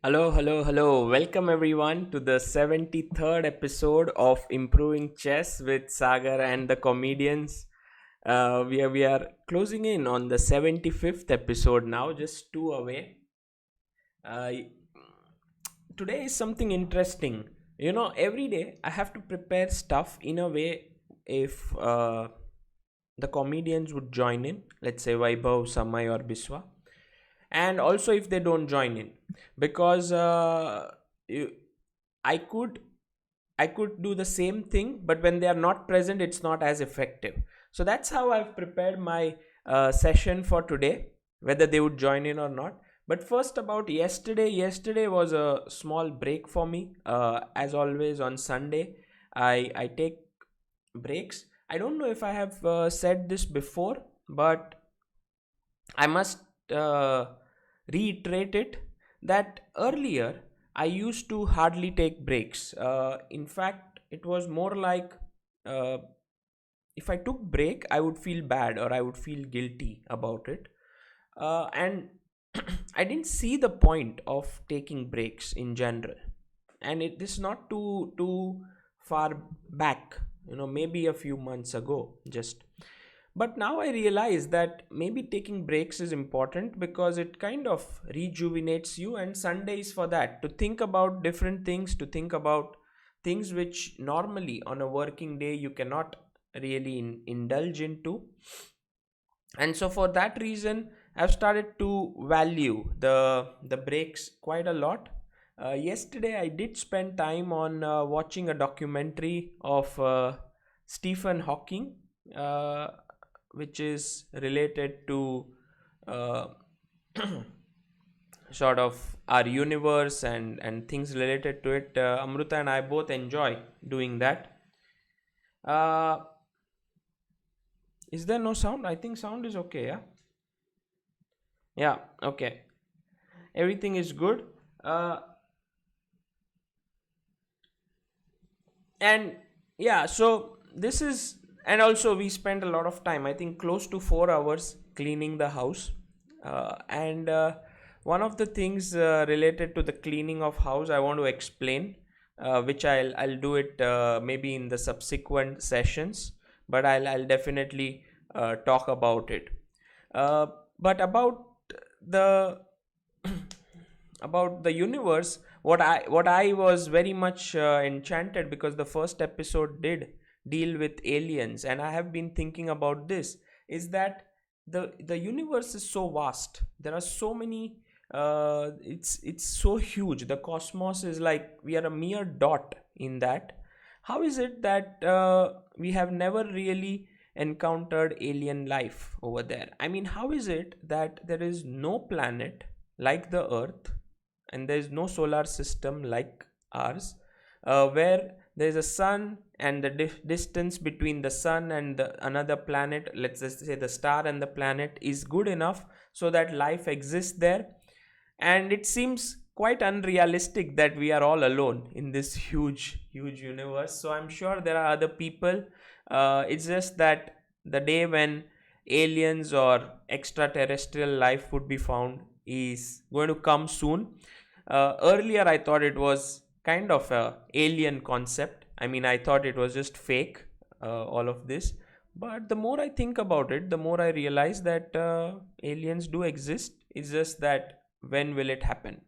Hello, hello, hello. Welcome everyone to the 73rd episode of Improving Chess with Sagar and the comedians. We are closing in on the 75th episode now, just two away. Uh, Today is something interesting. Every day I have to prepare stuff in a way if the comedians would join in, let's say Vaibhav, Samay, or Biswa, and also if they don't join in, because you, I could I could do the same thing, but when they are not present, it's not as effective. So that's how I've prepared my session for today, whether they would join in or not. But first, about yesterday. Yesterday was a small break for me. As always, on Sunday, I take breaks. I don't know if I have said this before, but I must uh, reiterate it that earlier I used to hardly take breaks. In fact, it was more like uh, if I took break, I would feel bad or I would feel guilty about it. And I didn't see the point of taking breaks in general. And it is not too far back, maybe a few months ago, just. But now I realize that maybe taking breaks is important because it kind of rejuvenates you, and Sunday is for that, to think about different things, to think about things which normally on a working day you cannot really indulge into. And so for that reason, I've started to value the breaks quite a lot. Yesterday I did spend time on watching a documentary of Stephen Hawking, uh, which is related to uh, sort of our universe and things related to it. Amruta and I both enjoy doing that. uh, is there no sound? I think sound is okay. Yeah, okay, everything is good. uh, and yeah, so this is, and also we spent a lot of time, I think close to 4 hours, cleaning the house. And One of the things related to the cleaning of house I want to explain, which I'll do it maybe in the subsequent sessions, but I'll definitely talk about it. uh, but the about the universe, what I was very much enchanted, because the first episode did deal with aliens, and I have been thinking about this, is that the universe is so vast. There are so many, it's so huge. The cosmos is like we are a mere dot in that. How is it that we have never really encountered alien life over there? I mean, how is it that there is no planet like the earth, and there is no solar system like ours, where there is a sun, and the distance between the sun and another planet, let's just say the star and the planet, is good enough so that life exists there? And it seems quite unrealistic that we are all alone in this huge universe. So I'm sure there are other people. It's just that the day when aliens or extraterrestrial life would be found is going to come soon. Earlier I thought it was kind of a alien concept. I mean, I thought it was just fake, all of this. But the more I think about it, the more I realize that aliens do exist. It's just that when will it happen?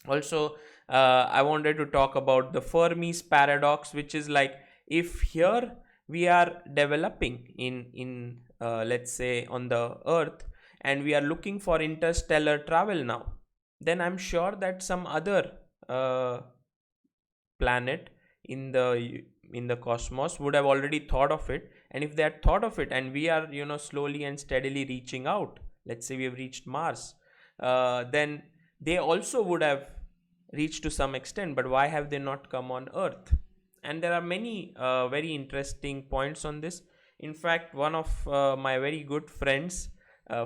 Also, I wanted to talk about the Fermi's paradox, which is like, if here we are developing in let's say on the earth, and we are looking for interstellar travel now, then I'm sure that some other uh, planet in the cosmos would have already thought of it. And if they had thought of it, and we are slowly and steadily reaching out, let's say we have reached Mars, then they also would have reached to some extent. But why have they not come on Earth? And there are many very interesting points on this. In fact, one of my very good friends,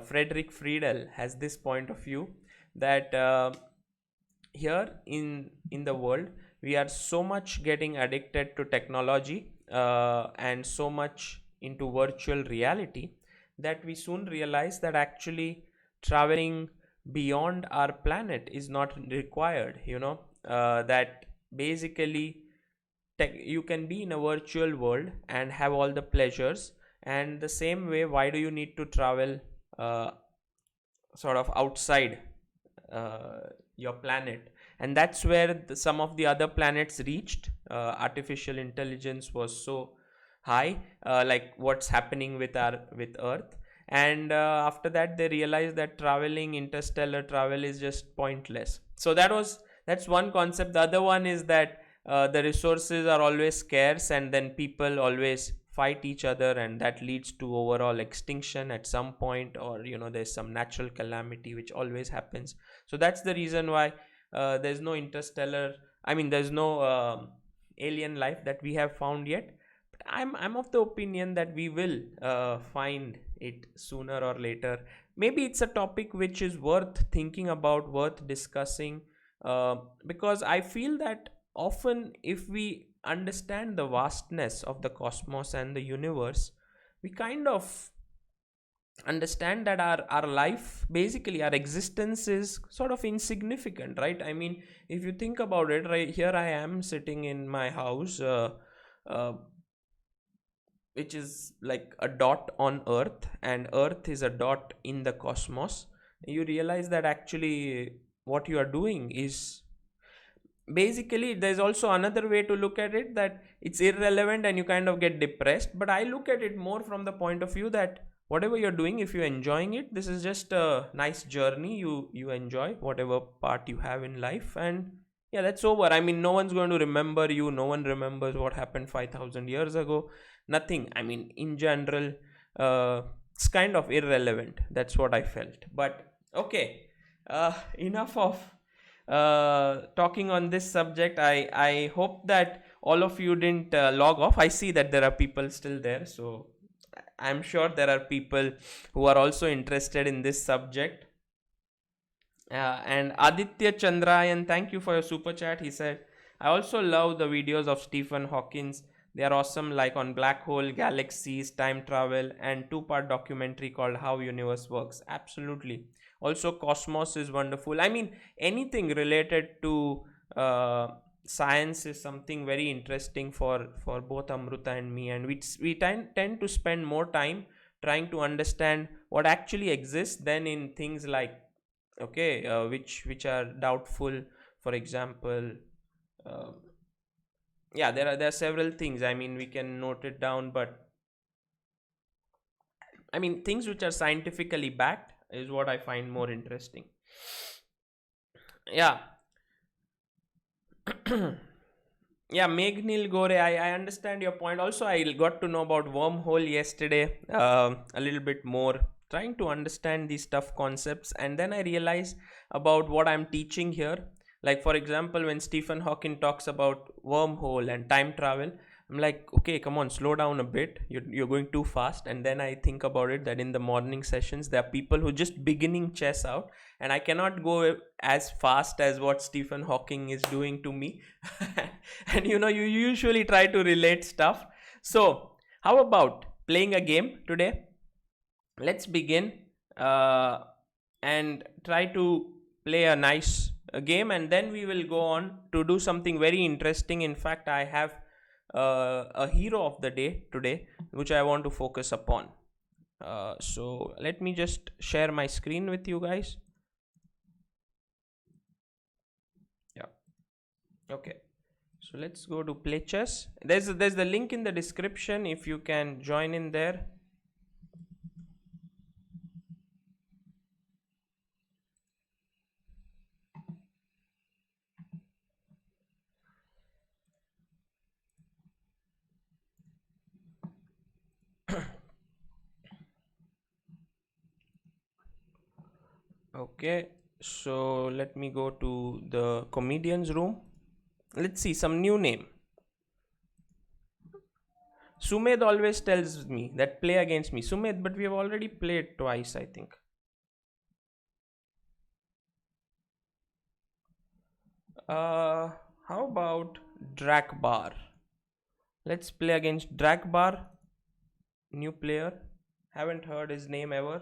Frederick Friedel, has this point of view that here in the world, we are so much getting addicted to technology, and so much into virtual reality, that we soon realize that actually traveling beyond our planet is not required, that basically you can be in a virtual world and have all the pleasures, and the same way, why do you need to travel uh, sort of outside your planet? And that's where some of the other planets reached. Artificial intelligence was so high, like what's happening with Earth. And after that they realized that traveling interstellar travel is just pointless. So that's one concept. The other one is that the resources are always scarce, and then people always fight each other, and that leads to overall extinction at some point, or there's some natural calamity which always happens. So that's the reason why there's no interstellar, I mean there's no alien life that we have found yet. But I'm of the opinion that we will find it sooner or later. Maybe it's a topic which is worth thinking about, worth discussing, because I feel that often, if we understand the vastness of the cosmos and the universe, we kind of understand that our life, basically our existence, is sort of insignificant, right? I mean, if you think about it, right here I am sitting in my house, uh, which is like a dot on Earth, and Earth is a dot in the cosmos. You realize that actually what you are doing is, basically, there's also another way to look at it, that it's irrelevant and you kind of get depressed. But I look at it more from the point of view that whatever you're doing, if you're enjoying it, this is just a nice journey. You enjoy whatever part you have in life, and yeah, that's over. I mean, no one's going to remember you. No one remembers what happened 5,000 years ago. Nothing. I mean, in general, it's kind of irrelevant. That's what I felt. But okay, enough of talking on this subject. I hope that all of you didn't log off. I see that there are people still there, so I'm sure there are people who are also interested in this subject. And Aditya Chandrayan, thank you for your super chat. He said, I also love the videos of Stephen Hawkins. They are awesome, like on black hole, galaxies, time travel, and two-part documentary called How Universe Works. Absolutely. Also, Cosmos is wonderful. I mean, anything related to science is something very interesting for both Amruta and me, and we tend to spend more time trying to understand what actually exists than in things like, okay, which are doubtful. For example, uh, yeah, there are several things. I mean, we can note it down, but I mean, things which are scientifically backed is what I find more interesting. Yeah. Yeah, Meghnil Gore, I understand your point. Also, I got to know about wormhole yesterday, a little bit more, trying to understand these tough concepts. And then I realized about what I'm teaching here. Like, for example, when Stephen Hawking talks about wormhole and time travel, I'm like, okay, come on, slow down a bit. You're going too fast. And then I think about it that in the morning sessions, there are people who just beginning chess out, and I cannot go as fast as what Stephen Hawking is doing to me. And you usually try to relate stuff. So, how about playing a game today? Let's begin and try to play a nice game, and then we will go on to do something very interesting. In fact, I have a hero of the day today, which I want to focus upon. So let me just share my screen with you guys. Yeah. Okay. So let's go to play chess. There's the link in the description if you can join in there. Okay, so let me go to the comedian's room. Let's see some new name. Sumed always tells me that play against me. Sumed, but we have already played twice, I think. How about Drakbar? Let's play against Drakbar. New player. Haven't heard his name ever.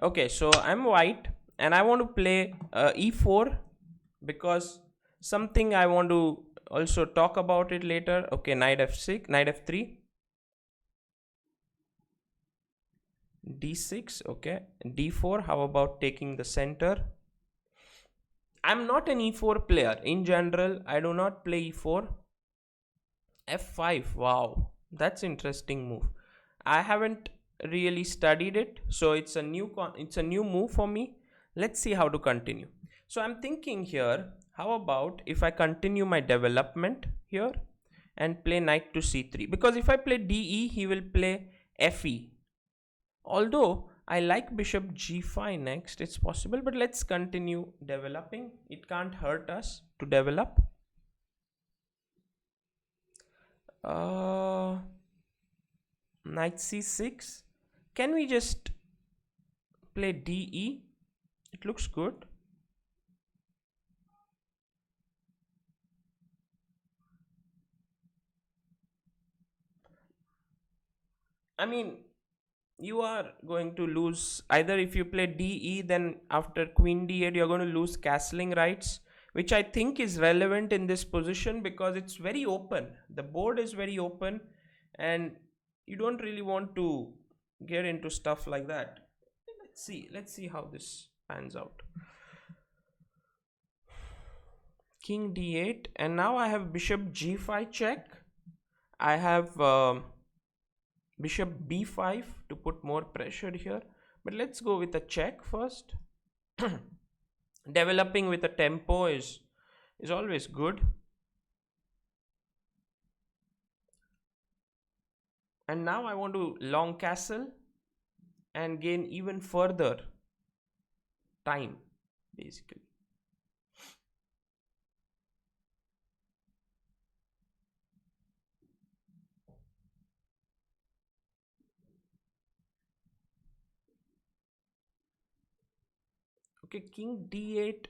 Okay, so I'm white, and I want to play e4 because something I want to also talk about it later. Okay, knight f6, knight f3, d6. Okay, d4. How about taking the center? I'm not an e4 player in general. I do not play e4. f5. Wow, that's interesting move. I haven't really studied it, so it's a new move for me. Let's see how to continue. So I'm thinking here, how about if I continue my development here and play knight to c3, because if I play de, he will play fe. Although I like bishop g5 next, it's possible, but let's continue developing. It can't hurt us to develop. uh Knight c6. Can we just play de? It looks good. I mean, you are going to lose either if you play de, then after queen d8 you're going to lose castling rights, which I think is relevant in this position because it's very open. The board is very open and you don't really want to get into stuff like that. Let's see how this pans out. King d8, and now I have bishop g5 check. I have bishop b5 to put more pressure here, but let's go with a check first. Developing with a tempo is always good. And now I want to long castle and gain even further time, basically. Okay, king d8.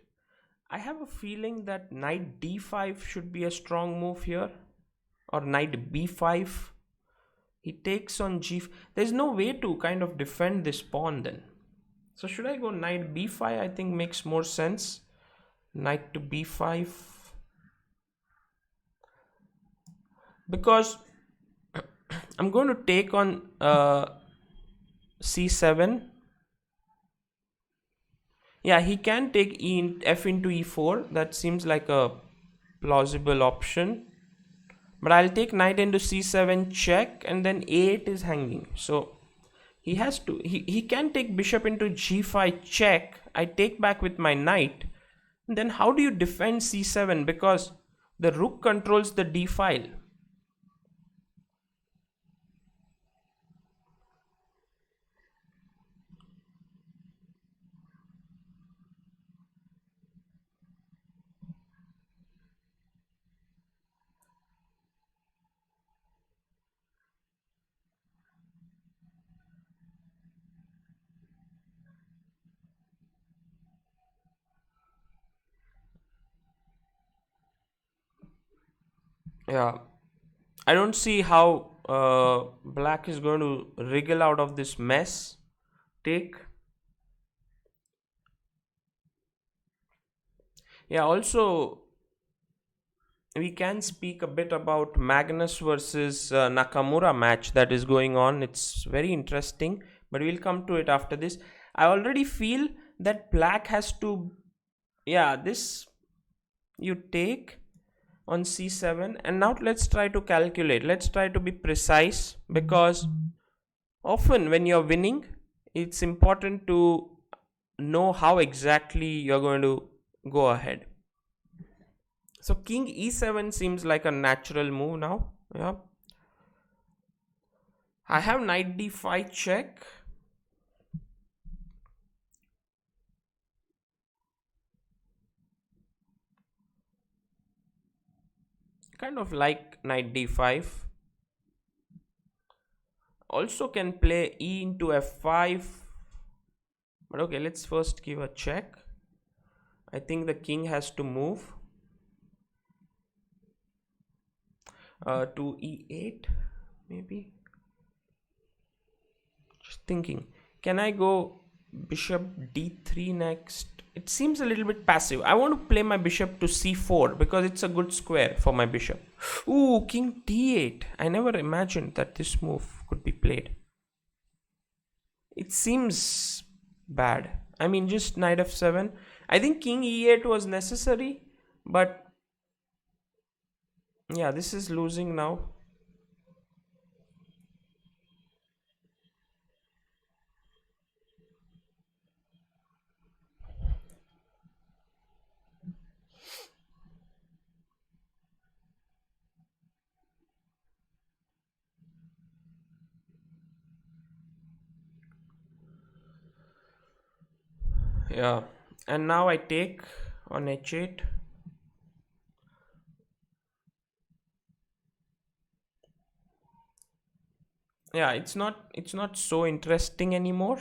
I have a feeling that knight d5 should be a strong move here, or knight b5. He takes on g. There's no way to kind of defend this pawn then. So should I go knight b5? I think makes more sense. Knight to b5. Because I'm going to take on c7. Yeah, he can take f into e4. That seems like a plausible option. But I'll take knight into c7 check, and then a8 is hanging. So he has to, he can take bishop into g5 check. I take back with my knight. And then how do you defend c7? Because the rook controls the d file. Yeah, I don't see how black is going to wriggle out of this mess. Take. Yeah, also we can speak a bit about Magnus versus Nakamura match that is going on. It's very interesting, but we'll come to it after this. I already feel that black has to, yeah, this you take on c7, and now let's try to calculate. Let's try to be precise, because often when you're winning, it's important to know how exactly you're going to go ahead. So king e7 seems like a natural move now. Yeah, I have knight d5 check. Kind of like knight d5. Also can play e into f5. But okay, let's first give a check. I think the king has to move to e8, maybe. Just thinking, can I go Bishop d3 next. It seems a little bit passive. I want to play my bishop to c4 because it's a good square for my bishop. Ooh, king d8. I never imagined that this move could be played. It seems bad. I mean, just knight f7. I think king e8 was necessary, but yeah, this is losing now. Yeah, and now I take on h8. Yeah, it's not so interesting anymore,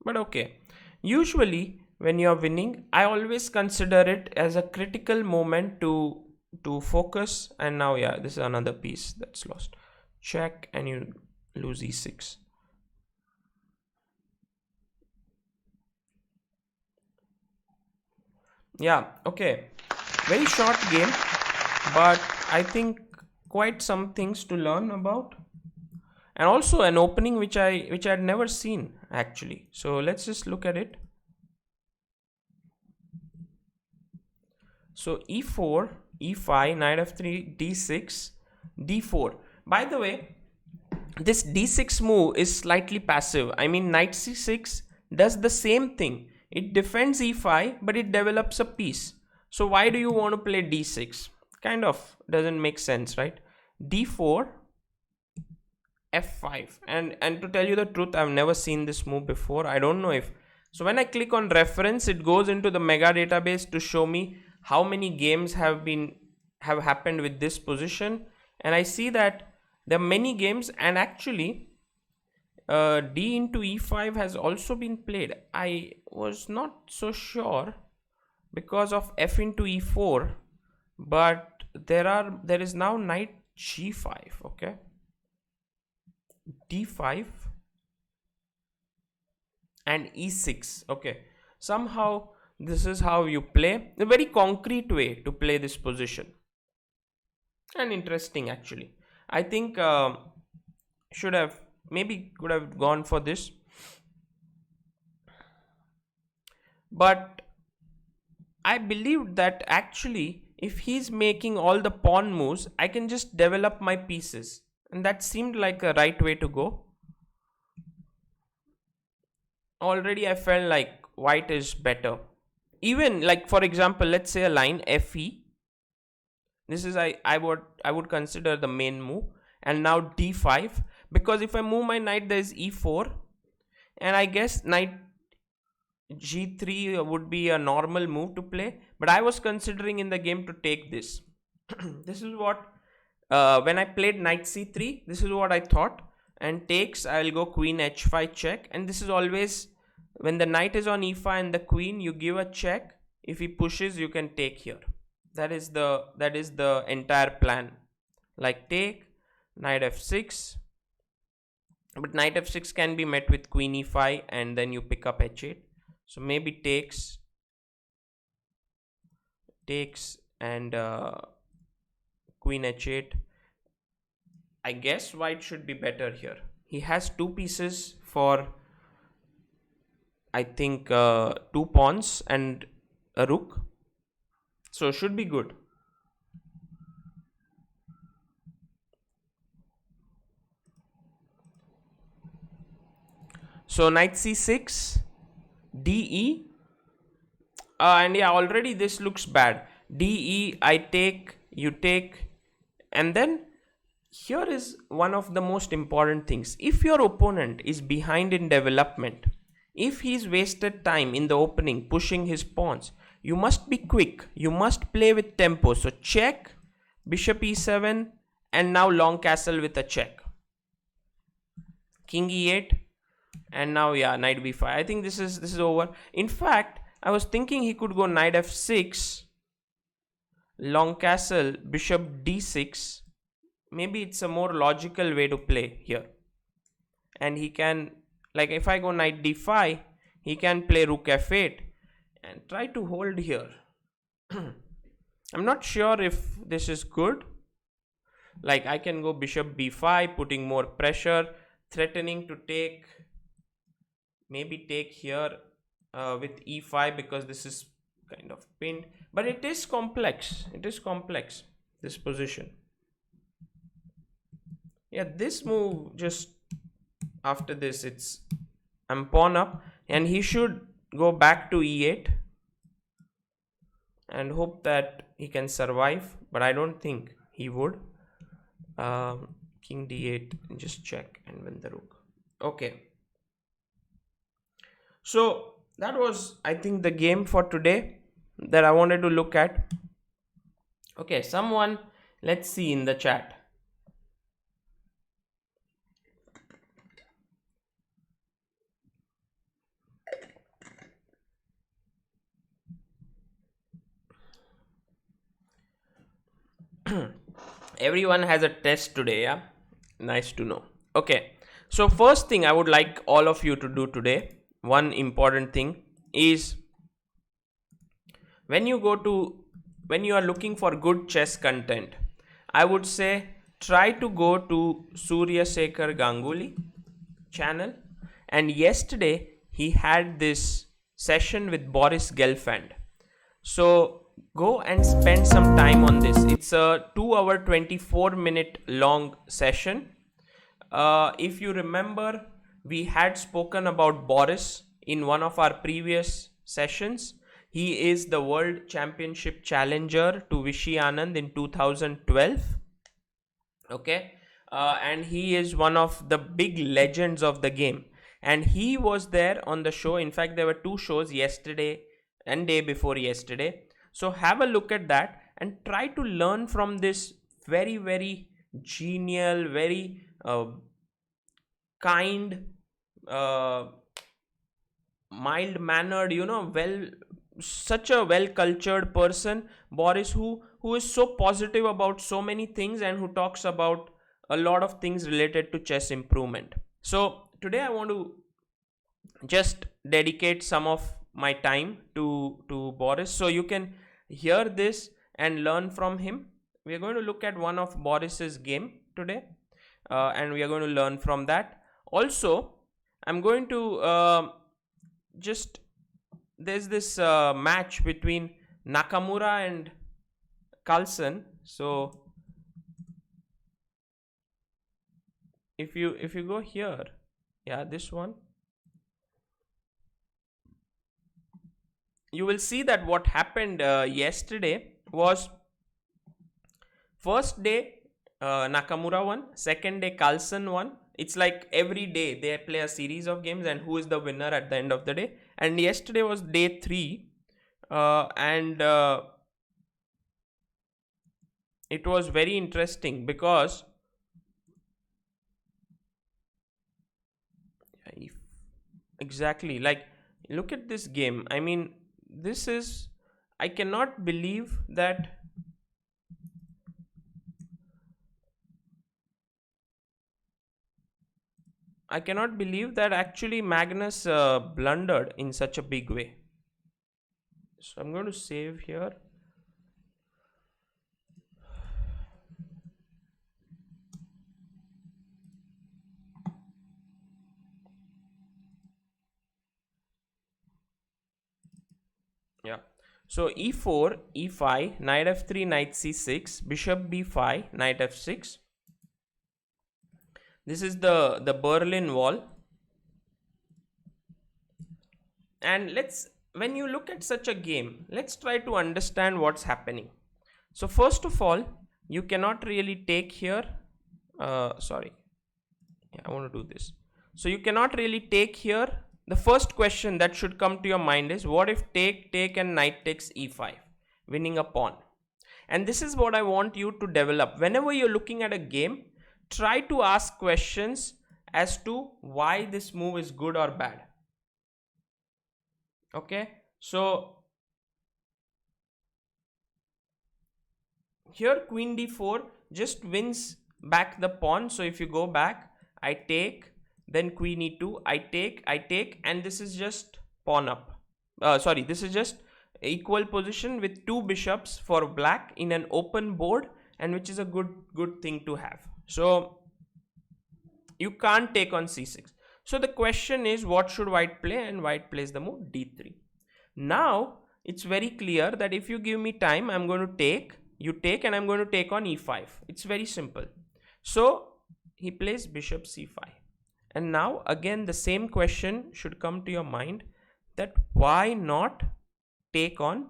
but okay. Usually when you're winning, I always consider it as a critical moment to focus. And now, yeah, this is another piece that's lost. Check, and you lose e6. Yeah, okay, very short game, but I think quite some things to learn about, and also an opening which I had never seen actually. So let's just look at it. So e4, e5, knight f3, d6, d4. By the way, this d6 move is slightly passive. I mean, knight c6 does the same thing. It defends e5, but it develops a piece. So why do you want to play d6? Kind of doesn't make sense, right? d4, f5. And to tell you the truth, I've never seen this move before. I don't know if... So when I click on reference, it goes into the mega database to show me how many games have happened with this position, and I see that there are many games, and actually d into e5 has also been played. I was not so sure because of f into e4, but there is now knight g5. Okay, d5 and e6. Okay, somehow this is how you play, a very concrete way to play this position, and interesting actually. I think could have gone for this, but I believed that actually if he's making all the pawn moves, I can just develop my pieces, and that seemed like a right way to go. Already I felt like white is better. Even like, for example, let's say a line fe. This is I would consider the main move. And now d5, because if I move my knight, there is e4, and I guess knight g3 would be a normal move to play, but I was considering in the game to take this. This is what when I played knight c3, this is what I thought. And takes, I'll go queen h5 check, and this is always when the knight is on e5 and the queen, you give a check. If he pushes, you can take here. That is the entire plan. Like take knight f6, but knight f6 can be met with queen e5, and then you pick up h8. So maybe takes and queen h8. I guess white should be better here. He has two pieces for, I think, 2 pawns and a rook, so should be good. So knight c6, de, and yeah, already this looks bad. De, I take, you take, and then here is one of the most important things. If your opponent is behind in development, if he's wasted time in the opening pushing his pawns, you must be quick. You must play with tempo. So check, bishop e7, and now long castle with a check. King e8, and now, yeah, knight b5. I think this is over. In fact, I was thinking he could go knight f6, long castle, bishop d6. Maybe it's a more logical way to play here. And he can, like, if I go knight d5, He can play rook f8 and try to hold here. I'm not sure if this is good. Like, I can go bishop b5, putting more pressure, threatening to take, maybe take here with e5, because this is kind of pinned. But it is complex. It is complex, this position. Yeah, this move, just after this, I'm pawn up, and he should go back to e8 and hope that he can survive, but I don't think he would. King d8, just check and win the rook. Okay, so that was, I think, the game for today that I wanted to look at. Okay, someone, let's see in the chat. Everyone has a test today, yeah? Nice to know. Okay, so first thing I would like all of you to do today, one important thing is, when you are looking for good chess content, I would say try to go to Surya Sekhar Ganguly channel, and yesterday he had this session with Boris Gelfand. So go and spend some time on this. It's a 2-hour 24-minute long session. If you remember, we had spoken about Boris in one of our previous sessions. He is the World Championship challenger to Vishy Anand in 2012. Okay, and he is one of the big legends of the game. And he was there on the show. In fact, there were 2 shows, yesterday and day before yesterday. So have a look at that and try to learn from this very, very genial, very kind, mild-mannered, such a well-cultured person, Boris, who is so positive about so many things and who talks about a lot of things related to chess improvement. So today I want to just dedicate some of my time to Boris, so you can hear this and learn from him. We are going to look at one of Boris's game today, and we are going to learn from that. Also, I'm going to there's this match between Nakamura and Carlson. So if you go here, yeah, this one, you will see that what happened yesterday was, first day Nakamura won, second day Carlson won. It's like every day they play a series of games and who is the winner at the end of the day. And yesterday was day 3, and it was very interesting because exactly, like, look at this game. I mean, this is, I cannot believe that actually Magnus blundered in such a big way. So I'm going to save here. Yeah. So e4, e5, knight f3, knight c6, bishop b5, knight f6. This is the Berlin Wall. And when you look at such a game, let's try to understand what's happening. So first of all, you cannot really take here. Sorry. Yeah, I want to do this. So you cannot really take here. The first question that should come to your mind is, what if take and knight takes e5, winning a pawn? And this is what I want you to develop. Whenever you're looking at a game, try to ask questions as to why this move is good or bad. Okay, so here queen d4 just wins back the pawn. So if you go back, I take, then queen e2, I take, and this is just pawn up. Sorry, this is just equal position with two bishops for black in an open board, and which is a good thing to have. So you can't take on c6. So the question is, what should white play? And white plays the move d3. Now it's very clear that if you give me time, I'm going to take, you take, and I'm going to take on e5. It's very simple. So he plays bishop c5. And now again the same question should come to your mind, that why not take on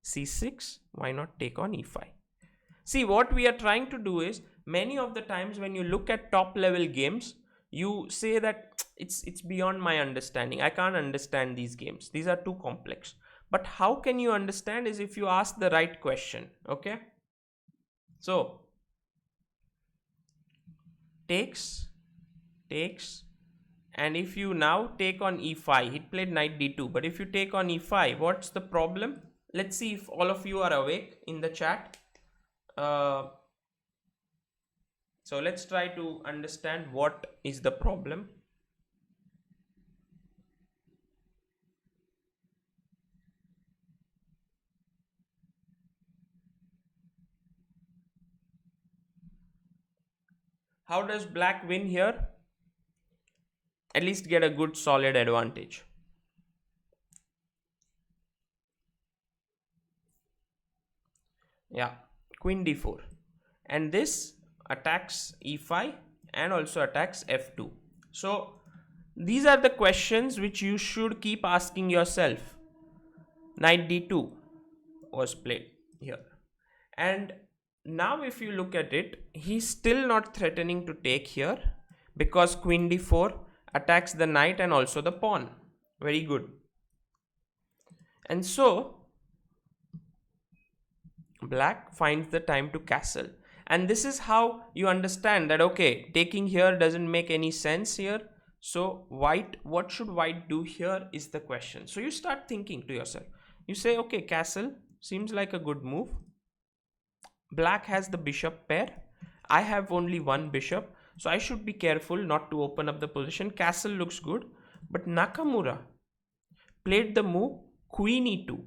c6? Why not take on e5? See, what we are trying to do is, many of the times when you look at top level games, you say that it's beyond my understanding. I can't understand these games. These are too complex. But how can you understand is if you ask the right question. Okay. So takes, and if you now take on e5, he played knight d2. But if you take on e5, what's the problem? Let's see if all of you are awake in the chat. So let's try to understand what is the problem. How does black win here? At least get a good solid advantage. Yeah, queen d4. And this attacks e5 and also attacks f2. So these are the questions which you should keep asking yourself. Knight d2 was played here. And now if you look at it, he's still not threatening to take here, because queen d4 attacks the knight and also the pawn. Very good. And so black finds the time to castle. And this is how you understand that, okay, taking here doesn't make any sense here. So white, what should white do here is the question. So you start thinking to yourself. You say, okay, castle seems like a good move. Black has the bishop pair. I have only one bishop, so I should be careful not to open up the position. Castle looks good, but Nakamura played the move queen e2,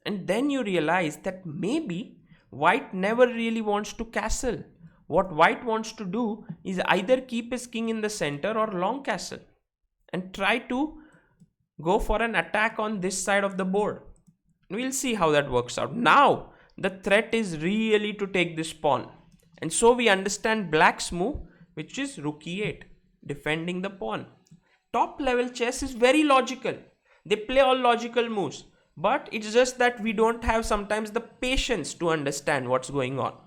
and then you realize that maybe white never really wants to castle. What white wants to do is either keep his king in the center or long castle and try to go for an attack on this side of the board. We'll see how that works out. Now the threat is really to take this pawn, and so we understand black's move, which is rook e8, defending the pawn. Top level chess is very logical. They play all logical moves, but it's just that we don't have sometimes the patience to understand what's going on.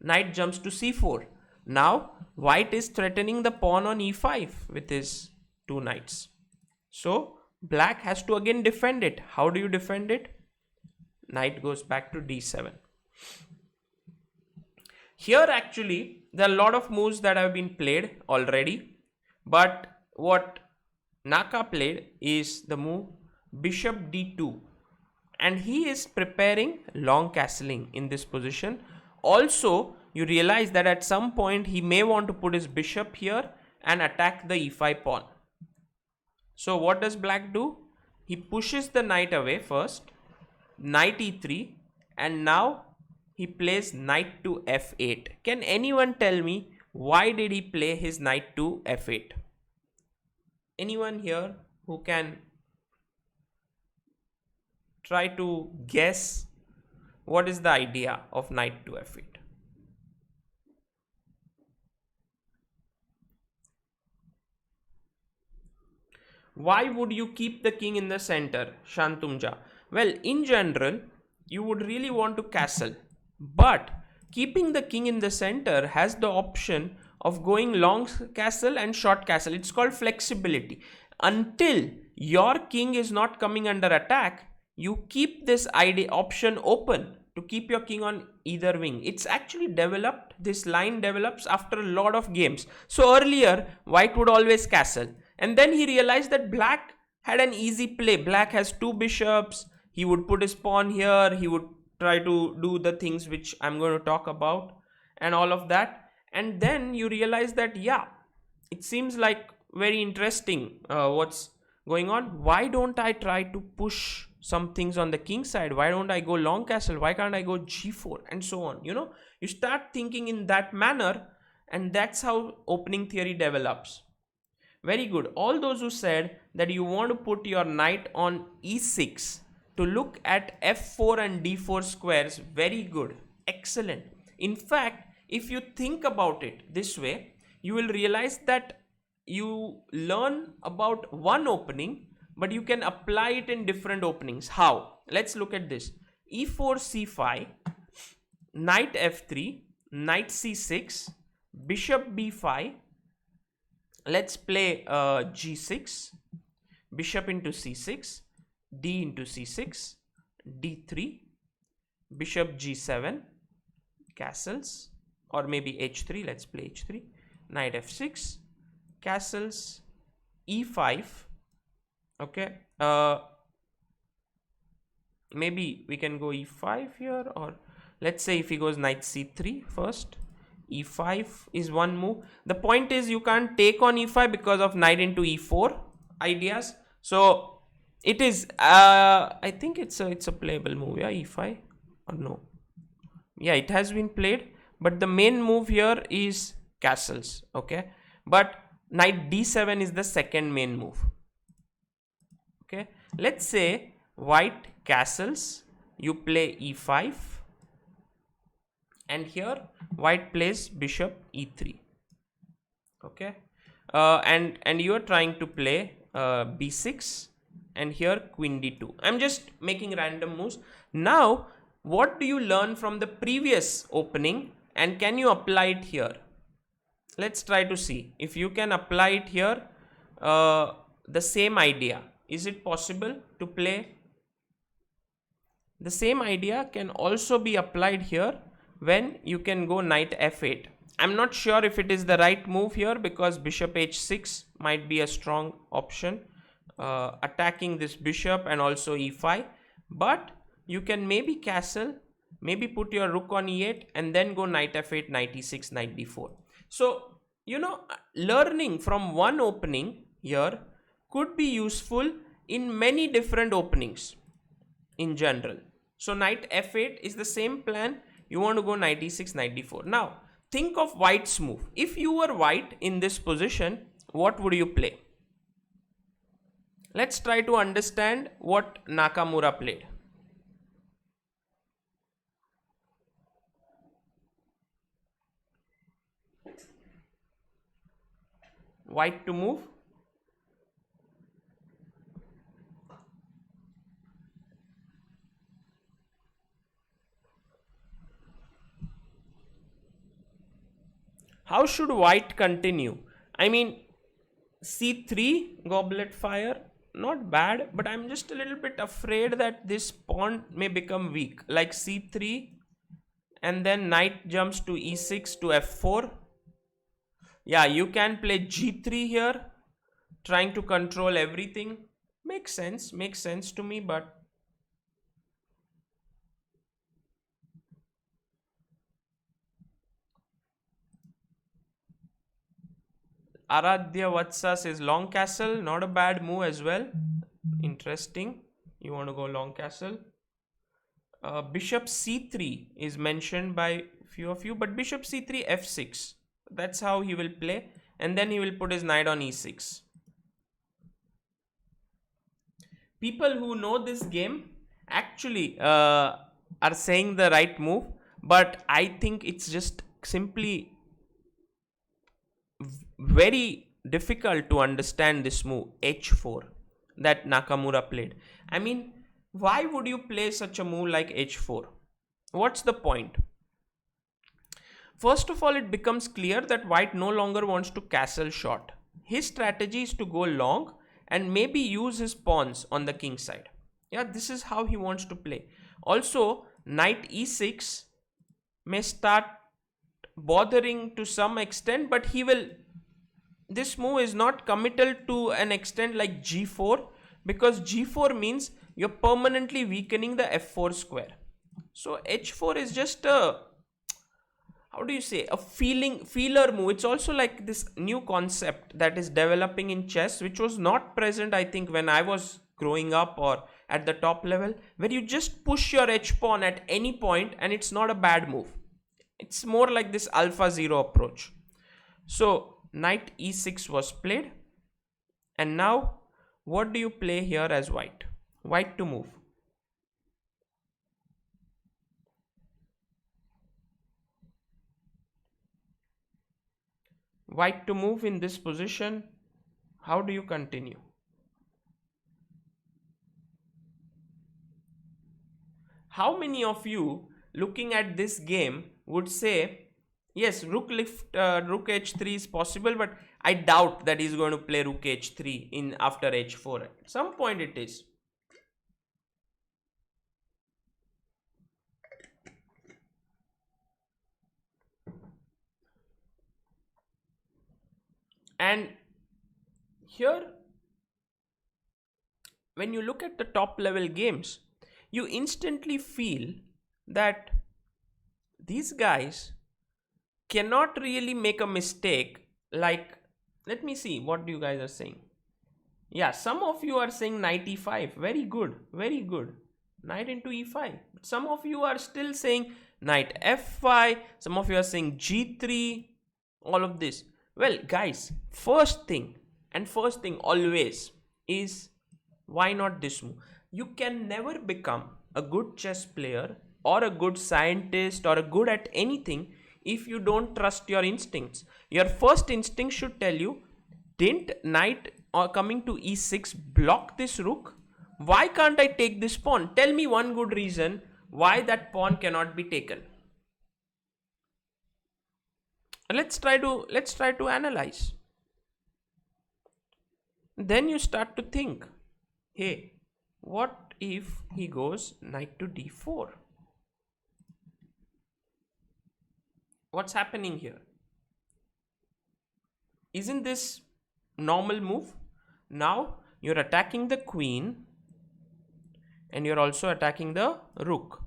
Knight jumps to c4. Now white is threatening the pawn on e5 with his two knights. So black has to again defend it. How do you defend it? Knight goes back to d7. Here actually there are a lot of moves that have been played already, but what Naka played is the move bishop d2, and he is preparing long castling in this position. Also you realize that at some point he may want to put his bishop here and attack the e5 pawn. So what does black do? He pushes the knight away first, knight e3, and now he plays knight to f8. Can anyone tell me why did he play his knight to f8? Anyone here who can try to guess what is the idea of knight to f8? Why would you keep the king in the center, Shantumja? Well, in general, you would really want to castle, but keeping the king in the center has the option of going long castle and short castle. It's called flexibility. Until your king is not coming under attack, you keep this option open to keep your king on either wing. It's actually developed, this line develops after a lot of games. So earlier, white would always castle, and then he realized that black had an easy play. Black has two bishops. He would put his pawn here. He would try to do the things which I'm going to talk about and all of that. And then you realize that, yeah, it seems like very interesting what's going on. Why don't I try to push some things on the king side? Why don't I go long castle? Why can't I go g4? And so on. You start thinking in that manner, and that's how opening theory develops. Very good. All those who said that you want to put your knight on e6 to look at f4 and d4 squares, very good. Excellent. In fact, if you think about it this way, you will realize that you learn about one opening, but you can apply it in different openings. How? Let's look at this. e4, c5, knight f3, knight c6, bishop b5. Let's play g6, bishop into c6, d into c6, d3, bishop g7, castles, or maybe h3. Let's play h3, knight f6, castles, e5. Okay, maybe we can go e5 here, or let's say if he goes knight c3 first, e5 is one move. The point is you can't take on e5 because of knight into e4 ideas. So it is I think it's a playable move. Yeah, e5 or no? Yeah, it has been played, but the main move here is castles. Okay, but knight d7 is the second main move. Okay, let's say white castles, you play e5, and here white plays bishop e3. Okay, and you are trying to play b6, and here queen d2. I'm just making random moves. Now what do you learn from the previous opening, and can you apply it here? Let's try to see if you can apply it here. The same idea, is it possible to play? The same idea can also be applied here when you can go knight f8. I'm not sure if it is the right move here, because bishop h6 might be a strong option, attacking this bishop, and also e5. But you can maybe castle, maybe put your rook on e8, and then go knight f8, knight e6, knight d4. So, learning from one opening here could be useful in many different openings in general. So knight f8 is the same plan. You want to go knight e6, knight d4. Now think of white's move. If you were white in this position, what would you play? Let's try to understand what Nakamura played. White to move. How should white continue? I mean, c3, goblet fire, not bad, but I'm just a little bit afraid that this pawn may become weak. Like c3, and then knight jumps to e6 to f4. Yeah, you can play g3 here, trying to control everything. Makes sense to me, but Aradhya Vatsa says long castle, not a bad move as well. Interesting. You want to go long castle. Bishop c3 is mentioned by few of you, but bishop c3, f6. That's how he will play, and then he will put his knight on e6. People who know this game actually are saying the right move, but I think it's just simply very difficult to understand this move h4 that Nakamura played. I mean, why would you play such a move like h4? What's the point? First of all, it becomes clear that white no longer wants to castle short. His strategy is to go long and maybe use his pawns on the king side. Yeah, this is how he wants to play. Also, knight e6 may start bothering to some extent, but this move is not committal to an extent like g4, because g4 means you're permanently weakening the f4 square. So h4 is just a, how do you say, a feeler move. It's also like this new concept that is developing in chess, which was not present, I think, when I was growing up or at the top level, where you just push your h pawn at any point and it's not a bad move. It's more like this alpha zero approach. So knight e6 was played, and now what do you play here as white? White to move. White to move in this position. How do you continue? How many of you looking at this game would say, yes, rook h3 is possible, but I doubt that he's going to play rook h3 in after h4. At some point it is. And here, when you look at the top level games, you instantly feel that these guys cannot really make a mistake. Like, let me see what you guys are saying. Yeah, some of you are saying knight e5. Very good, very good. Knight into e5. Some of you are still saying knight f5. Some of you are saying g3. All of this. Well, guys, first thing always is, why not this move? You can never become a good chess player or a good scientist or a good at anything if you don't trust your instincts. Your first instinct should tell you, didn't knight or coming to e6 block this rook? Why can't I take this pawn? Tell me one good reason why that pawn cannot be taken. Let's try to analyze. Then you start to think, hey, what if he goes knight to d4? What's happening here? Isn't this normal move? Now you're attacking the queen and you're also attacking the rook.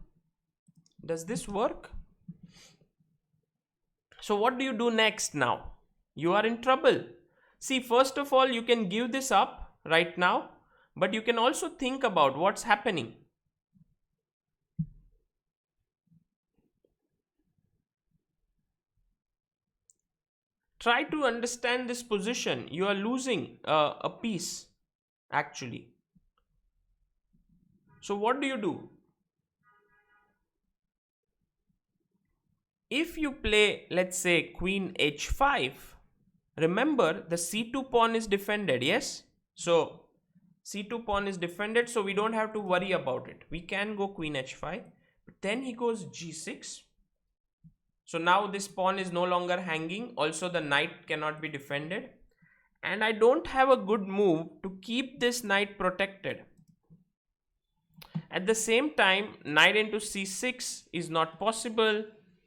Does this work? So what do you do next now? You are in trouble. See, first of all, you can give this up right now, but you can also think about what's happening. Try to understand this position. You are losing a piece, actually. So what do you do? If you play, let's say, queen h5, remember the c2 pawn is defended, yes? So c2 pawn is defended, so we don't have to worry about it. We can go queen h5, but then he goes g6. So now this pawn is no longer hanging. Also the knight cannot be defended. And I don't have a good move to keep this knight protected. At the same time, knight into c6 is not possible.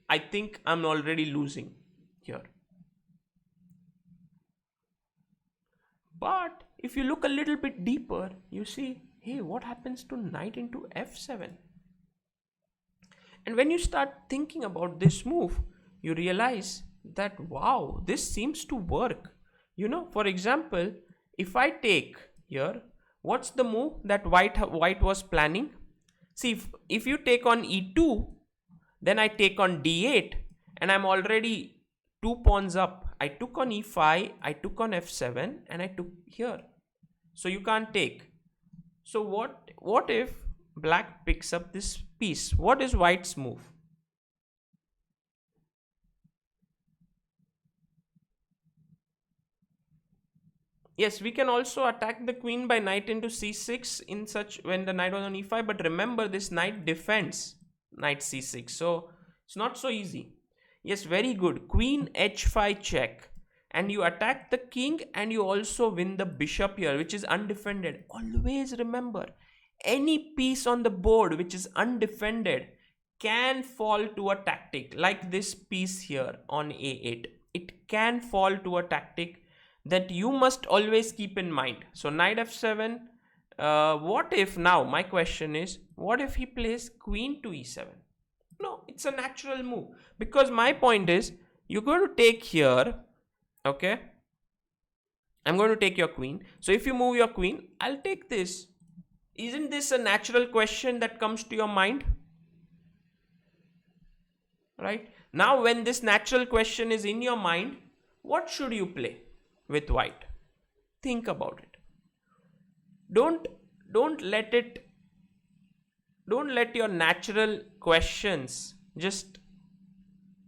I think I'm already losing here. But if you look a little bit deeper, you see, hey, what happens to knight into f7? And when you start thinking about this move, you realize that, wow, this seems to work. You know, for example, if I take here, what's the move that white was planning? See, if you take on e2, then I take on d8, and I'm already 2 pawns up. I took on e5, I took on f7, and I took here. So you can't take. So what if black picks up this piece? What is white's move? Yes, we can also attack the queen by knight into c6 in such when the knight was on e5, but remember this knight defends knight c6, so it's not so easy. Yes, very good. Queen h5 check, and you attack the king and you also win the bishop here, which is undefended. Always remember, any piece on the board which is undefended can fall to a tactic, like this piece here on a8. It can fall to a tactic that you must always keep in mind. So knight f7. What if now, my question is, what if he plays queen to e7? No, it's a natural move. Because my point is, you're going to take here, okay? I'm going to take your queen. So if you move your queen, I'll take this. Isn't this a natural question that comes to your mind? Right? Now, when this natural question is in your mind, what should you play with white? Think about it. Don't let your natural questions just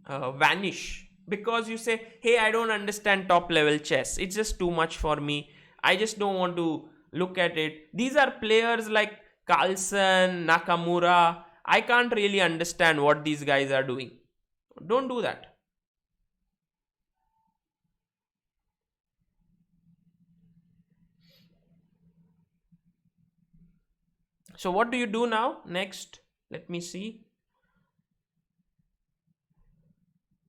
vanish because you say, hey, I don't understand top level chess, it's just too much for me, I just don't want to look at it. These are players like Carlson, Nakamura, I can't really understand what these guys are doing. Don't do that. So what do you do now? Next, let me see.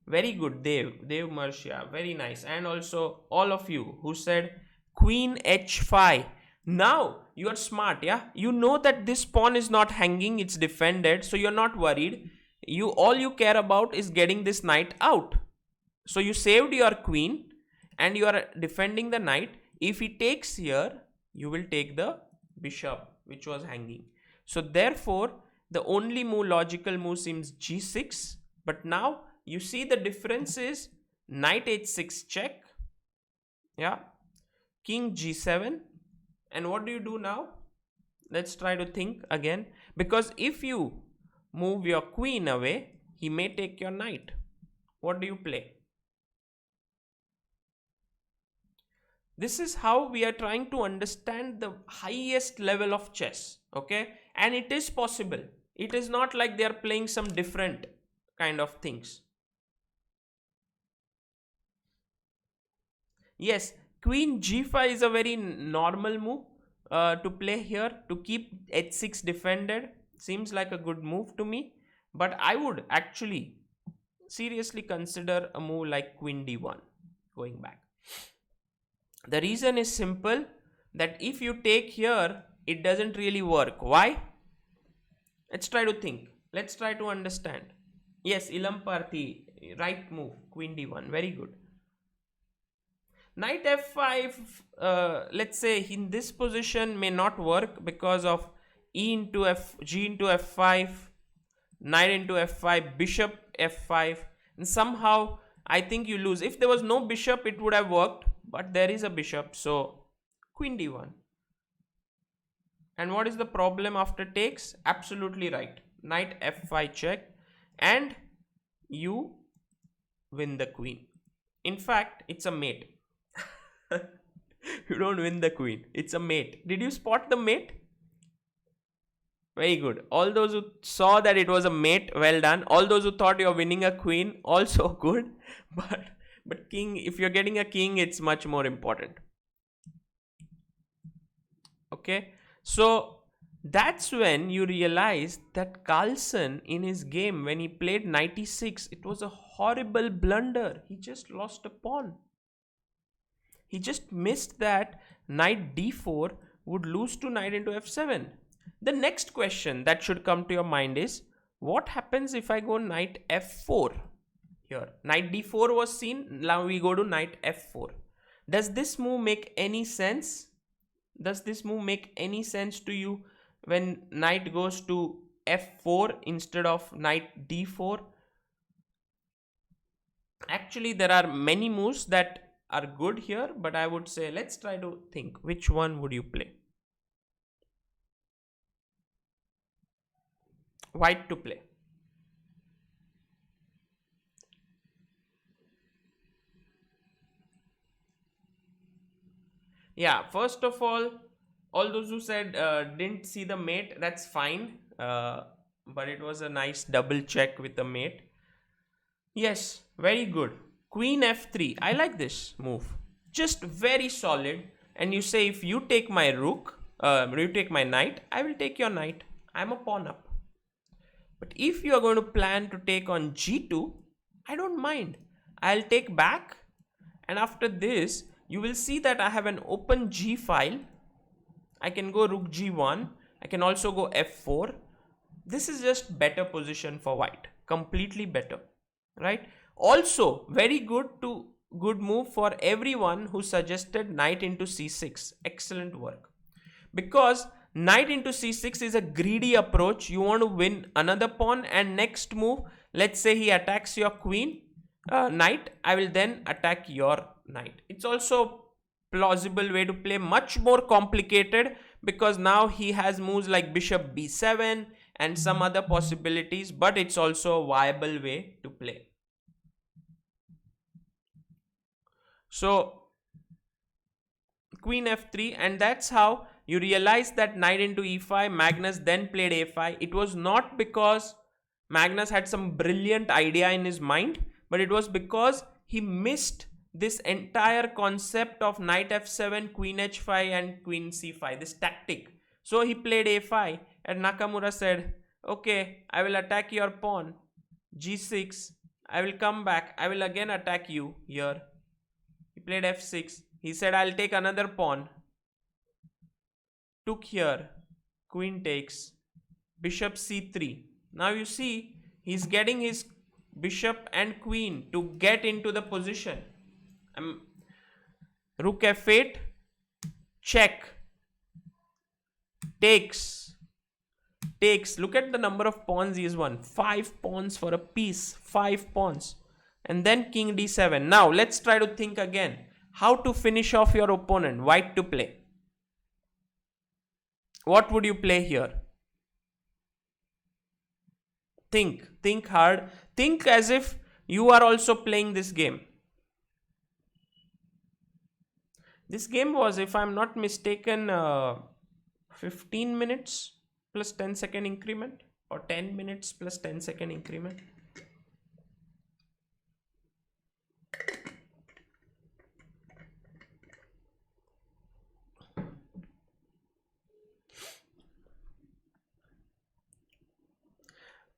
Very good, Dev Marcia, very nice. And also all of you who said Queen h5. Now you are smart, yeah? You know that this pawn is not hanging, it's defended, so you're not worried. All you care about is getting this knight out. So you saved your queen and you are defending the knight. If he takes here, you will take the bishop which was hanging. So therefore, the only logical move seems g6. But now you see the difference is knight h6 check. Yeah. King g7. And what do you do now? Let's try to think again. Because if you move your queen away, he may take your knight. What do you play? This is how we are trying to understand the highest level of chess, okay? And it is possible. It is not like they are playing some different kind of things. Yes, queen g5 is a very normal move to play here to keep h6 defended. Seems like a good move to me. But I would actually seriously consider a move like queen d1 going back. The reason is simple, that if you take here, it doesn't really work. Why? Let's try to think. Let's try to understand. Yes, Ilam Parthi, right move, queen d1, very good. Knight f5, let's say in this position may not work because of g into f5, knight into f5, bishop f5, and somehow I think you lose. If there was no bishop, it would have worked, but there is a bishop, so queen d1. And what is the problem after takes? Absolutely right. Knight f5 check, and you win the queen. In fact, it's a mate. You don't win the queen. It's a mate. Did you spot the mate? Very good. All those who saw that it was a mate, well done. All those who thought you're winning a queen, also good. But king, if you're getting a king, it's much more important. Okay. So that's when you realize that Carlson in his game, when he played knight e6, it was a horrible blunder. He just lost a pawn. He just missed that knight d4 would lose to knight into f7. The next question that should come to your mind is, what happens if I go knight f4 here? Knight d4 was seen, now we go to knight f4. Does this move make any sense? Does this move make any sense to you when knight goes to f4 instead of knight d4? Actually, there are many moves that are good here, but I would say let's try to think, which one would you play? White to play. Yeah, first of all those who said didn't see the mate, that's fine, but it was a nice double check with the mate. Yes, very good. Queen f3, I like this move, just very solid. And you say, if you take my rook, you take my knight, I will take your knight, I'm a pawn up. But if you are going to plan to take on g2, I don't mind, I'll take back, and after this you will see that I have an open g file. I can go rook g1, I can also go f4. This is just better position for white. completely better, right? Also, very good move for everyone who suggested knight into c6. Excellent work. Because knight into c6 is a greedy approach. You want to win another pawn, and next move, let's say he attacks your queen, knight, I will then attack your knight. It's also plausible way to play, much more complicated, because now he has moves like bishop b7 and some other possibilities, but it's also a viable way to play. So queen f3, and that's how you realize that knight into e5. Magnus then played a5. It was not because Magnus had some brilliant idea in his mind, but it was because he missed this entire concept of knight f7, queen h5 and queen c5, this tactic. So he played a5, and Nakamura said, okay, I will attack your pawn, g6, I will come back, I will again attack you here. He played f6. He said, I'll take another pawn. Took here. Queen takes. Bishop c3. Now you see, he's getting his bishop and queen to get into the position. Rook f8. Check. Takes. Takes. Look at the number of pawns he has won. 5 pawns for a piece. 5 pawns. And then king d7. Now let's try to think again. How to finish off your opponent. White to play. What would you play here? Think hard. Think as if you are also playing this game. This game was, if I'm not mistaken, 15 minutes plus 10-second increment, or 10 minutes plus 10-second increment.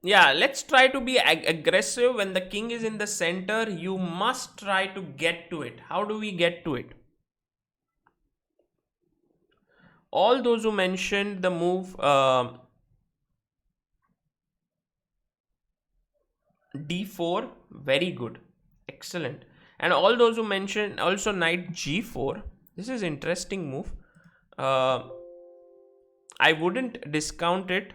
Yeah, let's try to be aggressive. When the king is in the center, you must try to get to it. How do we get to it? All those who mentioned the move d4, very good, excellent. And all those who mentioned also knight g4, this is interesting move. I wouldn't discount it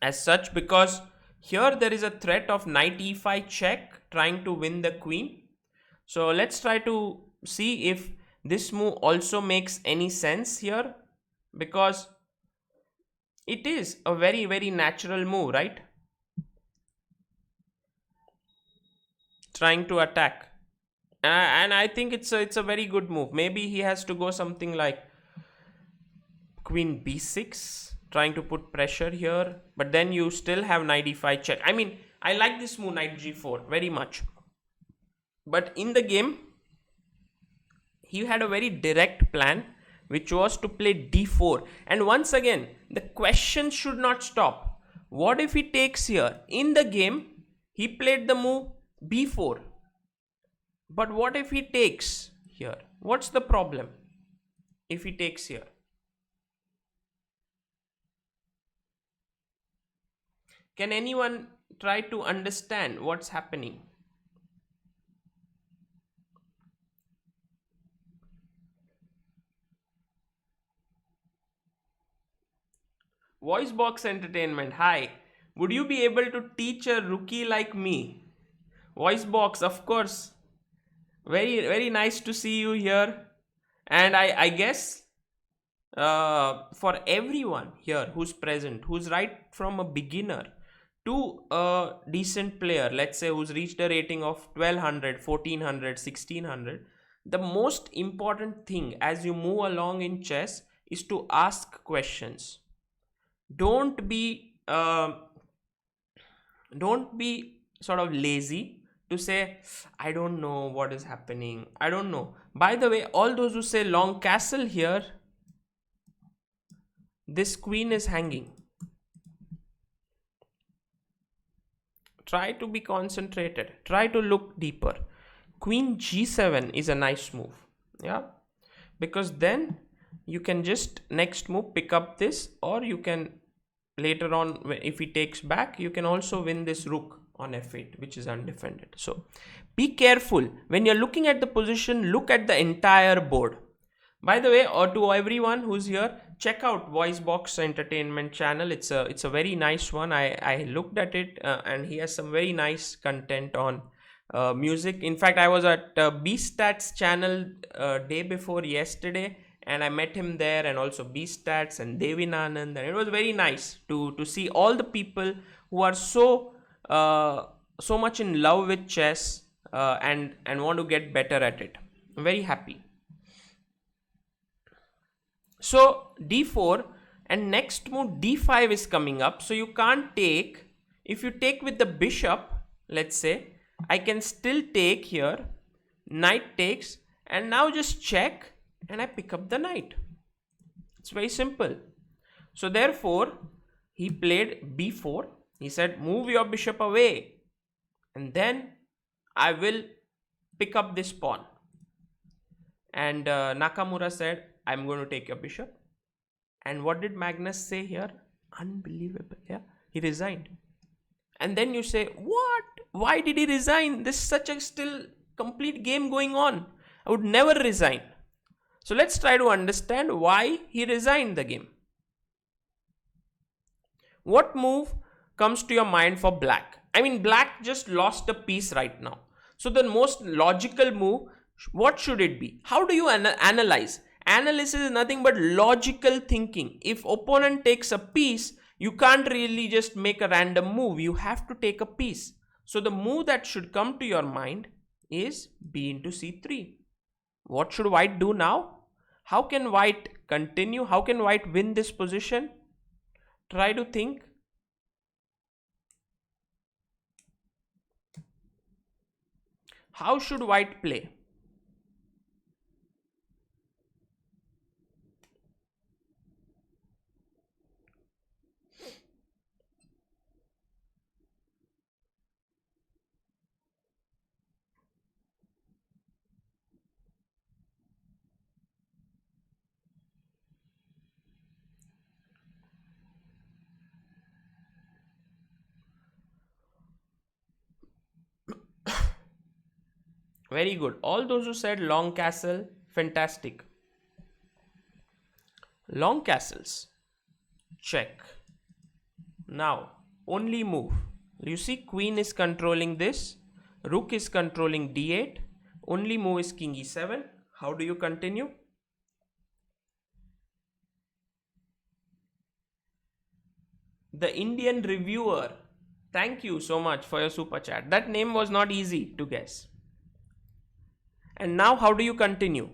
as such, because here there is a threat of knight e5 check, trying to win the queen. So let's try to see if this move also makes any sense here, because it is a very, very natural move, right? Trying to attack, and I think it's a very good move. Maybe he has to go something like queen b6, trying to put pressure here, but then you still have knight e5 check. I mean, I like this move knight g4 very much, but in the game he had a very direct plan, which was to play d4. And once again, the question should not stop. What if he takes here? In the game he played the move b4, but what if he takes here? What's the problem if he takes here? Can anyone try to understand what's happening? Voice box entertainment, hi. Would you be able to teach a rookie like me? Voice box, of course. Very, very nice to see you here. And I guess for everyone here who's present, who's right from a beginner to a decent player, let's say who's reached a rating of 1200, 1400, 1600, the most important thing as you move along in chess is to ask questions. Don't be sort of lazy to say, I don't know what is happening, I don't know. By the way, all those who say long castle here, this queen is hanging. Try to be concentrated, try to look deeper. Queen g7 is a nice move, yeah, because then you can just next move pick up this, or you can, later on, if he takes back, you can also win this rook on f8, which is undefended. So be careful when you're looking at the position. Look at the entire board. By the way, or to everyone who's here, check out Voice Box Entertainment channel. It's a very nice one. I looked at it, and he has some very nice content on music. In fact, I was at B-Stats channel day before yesterday, and I met him there, and also B-Stats and Devinanand, and it was very nice to see all the people who are so much in love with chess, and want to get better at it. I'm very happy. So d4, and next move d5 is coming up, so you can't take. If you take with the bishop, let's say, I can still take here, knight takes, and now just check, and I pick up the knight. It's very simple. So therefore he played b4. He said, move your bishop away, and then I will pick up this pawn. And Nakamura said, I'm going to take your bishop. And what did Magnus say here? Unbelievable. Yeah, he resigned. And then you say, what? Why did he resign? There's such a still complete game going on. I would never resign. So let's try to understand why he resigned the game. What move comes to your mind for black? I mean, black just lost a piece right now. So the most logical move, what should it be? How do you analyze? Analysis is nothing but logical thinking. If opponent takes a piece, you can't really just make a random move. You have to take a piece. So the move that should come to your mind is b into c3. What should white do now? How can white continue? How can white win this position? Try to think. How should white play? Very good. All those who said long castle, fantastic. Long castles. Check. Now, only move. You see, queen is controlling this. Rook is controlling d8. Only move is king e7. How do you continue? The Indian Reviewer. Thank you so much for your super chat. That name was not easy to guess. And now how do you continue?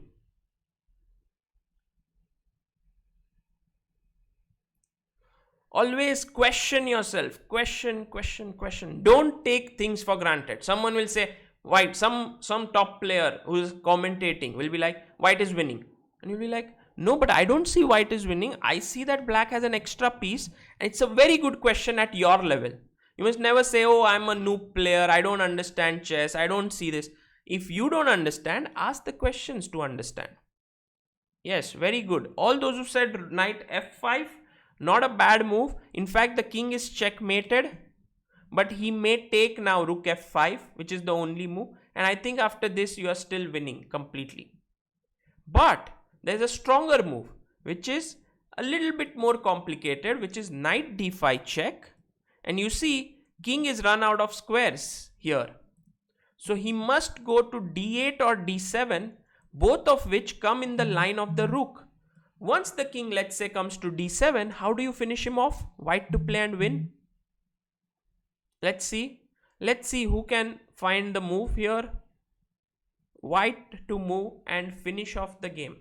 Always question yourself. Question. Don't take things for granted. Someone will say, white, some top player who is commentating will be like, white is winning. And you'll be like, no, but I don't see white is winning. I see that black has an extra piece. And it's a very good question at your level. You must never say, oh, I'm a noob player. I don't understand chess. I don't see this. If you don't understand, ask the questions to understand. Yes, very good. All those who said knight f5, not a bad move. In fact, the king is checkmated, but he may take now rook f5, which is the only move. And I think after this, you are still winning completely. But there's a stronger move, which is a little bit more complicated, which is knight d5 check. And you see, king is run out of squares here. So he must go to d8 or d7, both of which come in the line of the rook. Once the king, let's say, comes to d7, how do you finish him off? White to play and win. Let's see. Let's see who can find the move here. White to move and finish off the game.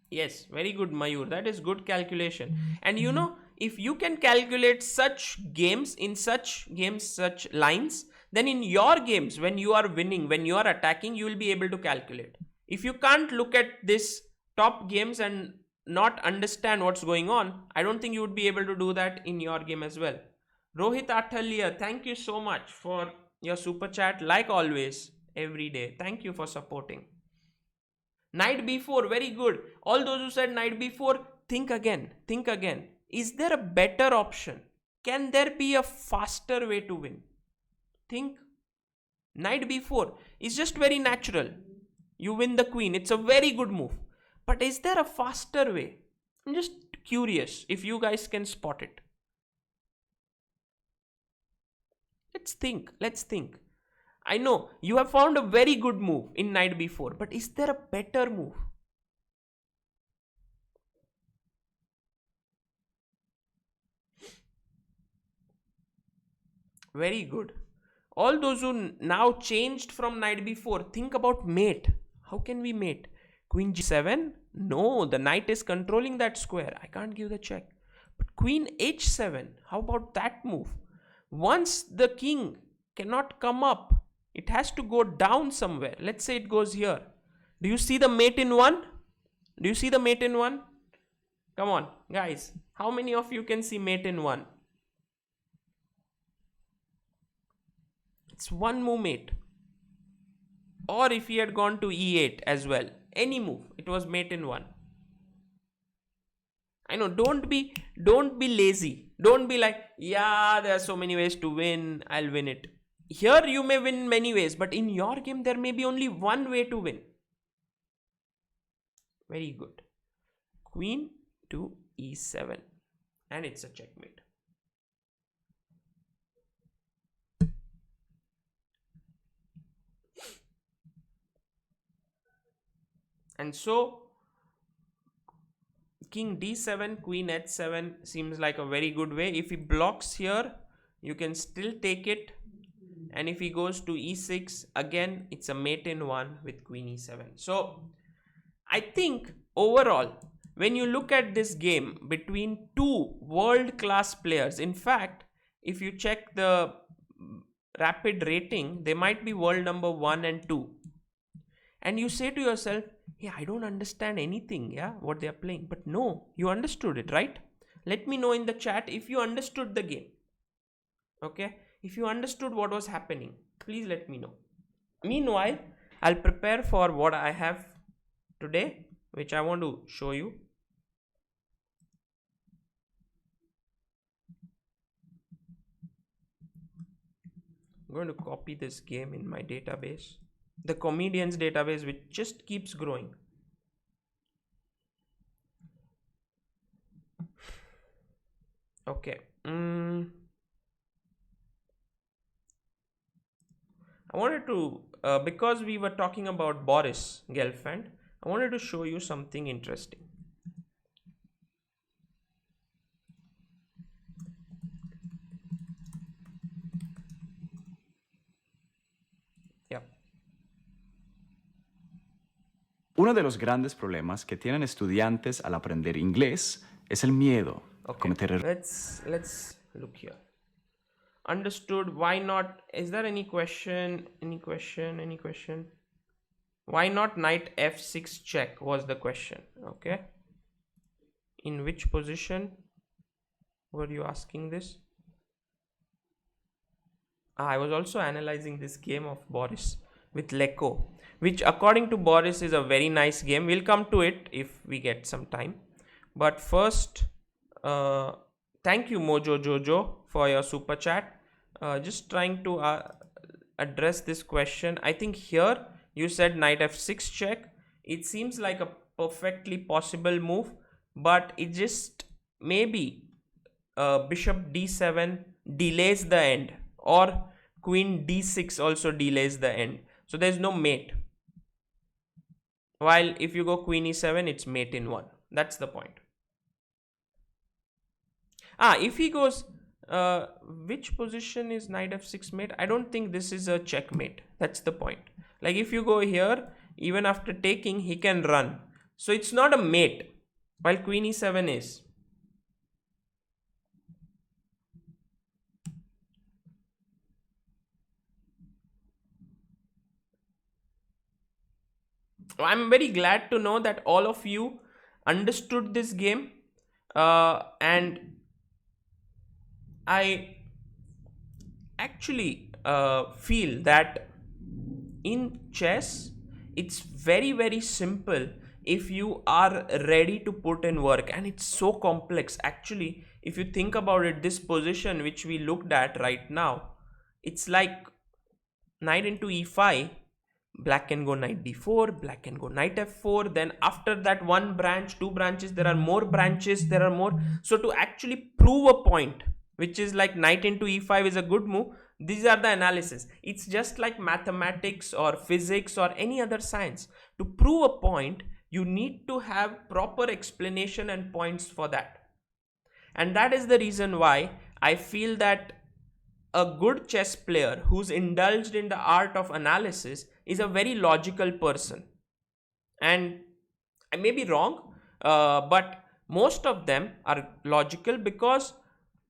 Yes, very good, Mayur. That is good calculation. And you know, if you can calculate such games in such lines, then in your games, when you are winning, when you are attacking, you will be able to calculate. If you can't look at this top games and not understand what's going on, I don't think you would be able to do that in your game as well. Rohit Athalia, thank you so much for your super chat. Like always, every day. Thank you for supporting. Knight b4, very good. All those who said knight b4, think again, think again. Is there a better option? Can there be a faster way to win? Think. Knight b4 is just very natural. You win the queen, it's a very good move. But is there a faster way? I'm just curious if you guys can spot it. Let's think, let's think. I know you have found a very good move in knight b4, but is there a better move? Very good. All those who now changed from knight b4, think about mate. How can we mate? Queen g7? No, the knight is controlling that square. I can't give the check. But queen h7, how about that move? Once the king cannot come up, it has to go down somewhere. Let's say it goes here. Do you see the mate in one? Do you see the mate in one? Come on, guys. How many of you can see mate in one? It's one move mate. Or if he had gone to e8 as well, any move, it was mate in one. I know, don't be lazy. Don't be like, yeah, there are so many ways to win, I'll win it. Here you may win many ways, but in your game there may be only one way to win. Very good. Queen to e7, and it's a checkmate. And so king d7, queen h7 seems like a very good way. If he blocks here, you can still take it. And if he goes to e6, again, it's a mate in one with queen e7. So I think overall, when you look at this game between two world-class players, in fact, if you check the rapid rating, they might be world number 1 and 2. And you say to yourself, yeah, I don't understand anything, yeah, what they are playing. But no, you understood it, right? Let me know in the chat if you understood the game. Okay? If you understood what was happening, please let me know. Meanwhile, I'll prepare for what I have today, which I want to show you. I'm going to copy this game in my database. The comedians database, which just keeps growing. Okay. I wanted to, because we were talking about Boris Gelfand, I wanted to show you something interesting. Uno de los grandes problemas que tienen estudiantes al aprender inglés es el miedo a cometer errores. Let's look here. Understood. Why not? Is there any question? Any question? Why not knight f6 check was the question. Okay. In which position were you asking this? I was also analyzing this game of Boris with Leko, which according to Boris is a very nice game. We'll come to it if we get some time. But first, thank you Mojo Jojo for your super chat. Just trying to address this question. I think here you said knight f6 check. It seems like a perfectly possible move, but it just maybe bishop d7 delays the end, or queen d6 also delays the end. So there's no mate. While if you go queen e7, it's mate in one. That's the point. If he goes, which position is knight f6 mate? I don't think this is a checkmate. That's the point. Like if you go here, even after taking, he can run. So it's not a mate, while queen e7 is. I'm very glad to know that all of you understood this game, and I actually feel that in chess, it's very, very simple if you are ready to put in work, and it's so complex. Actually, if you think about it, this position which we looked at right now, it's like knight into e5, black can go knight d4, black can go knight f4, then after that one branch, two branches, there are more branches, there are more. So to actually prove a point which is like knight into e5 is a good move, these are the analysis. It's just like mathematics or physics or any other science. To prove a point, you need to have proper explanation and points for that. And that is the reason why I feel that a good chess player who's indulged in the art of analysis is a very logical person. And I may be wrong, but most of them are logical because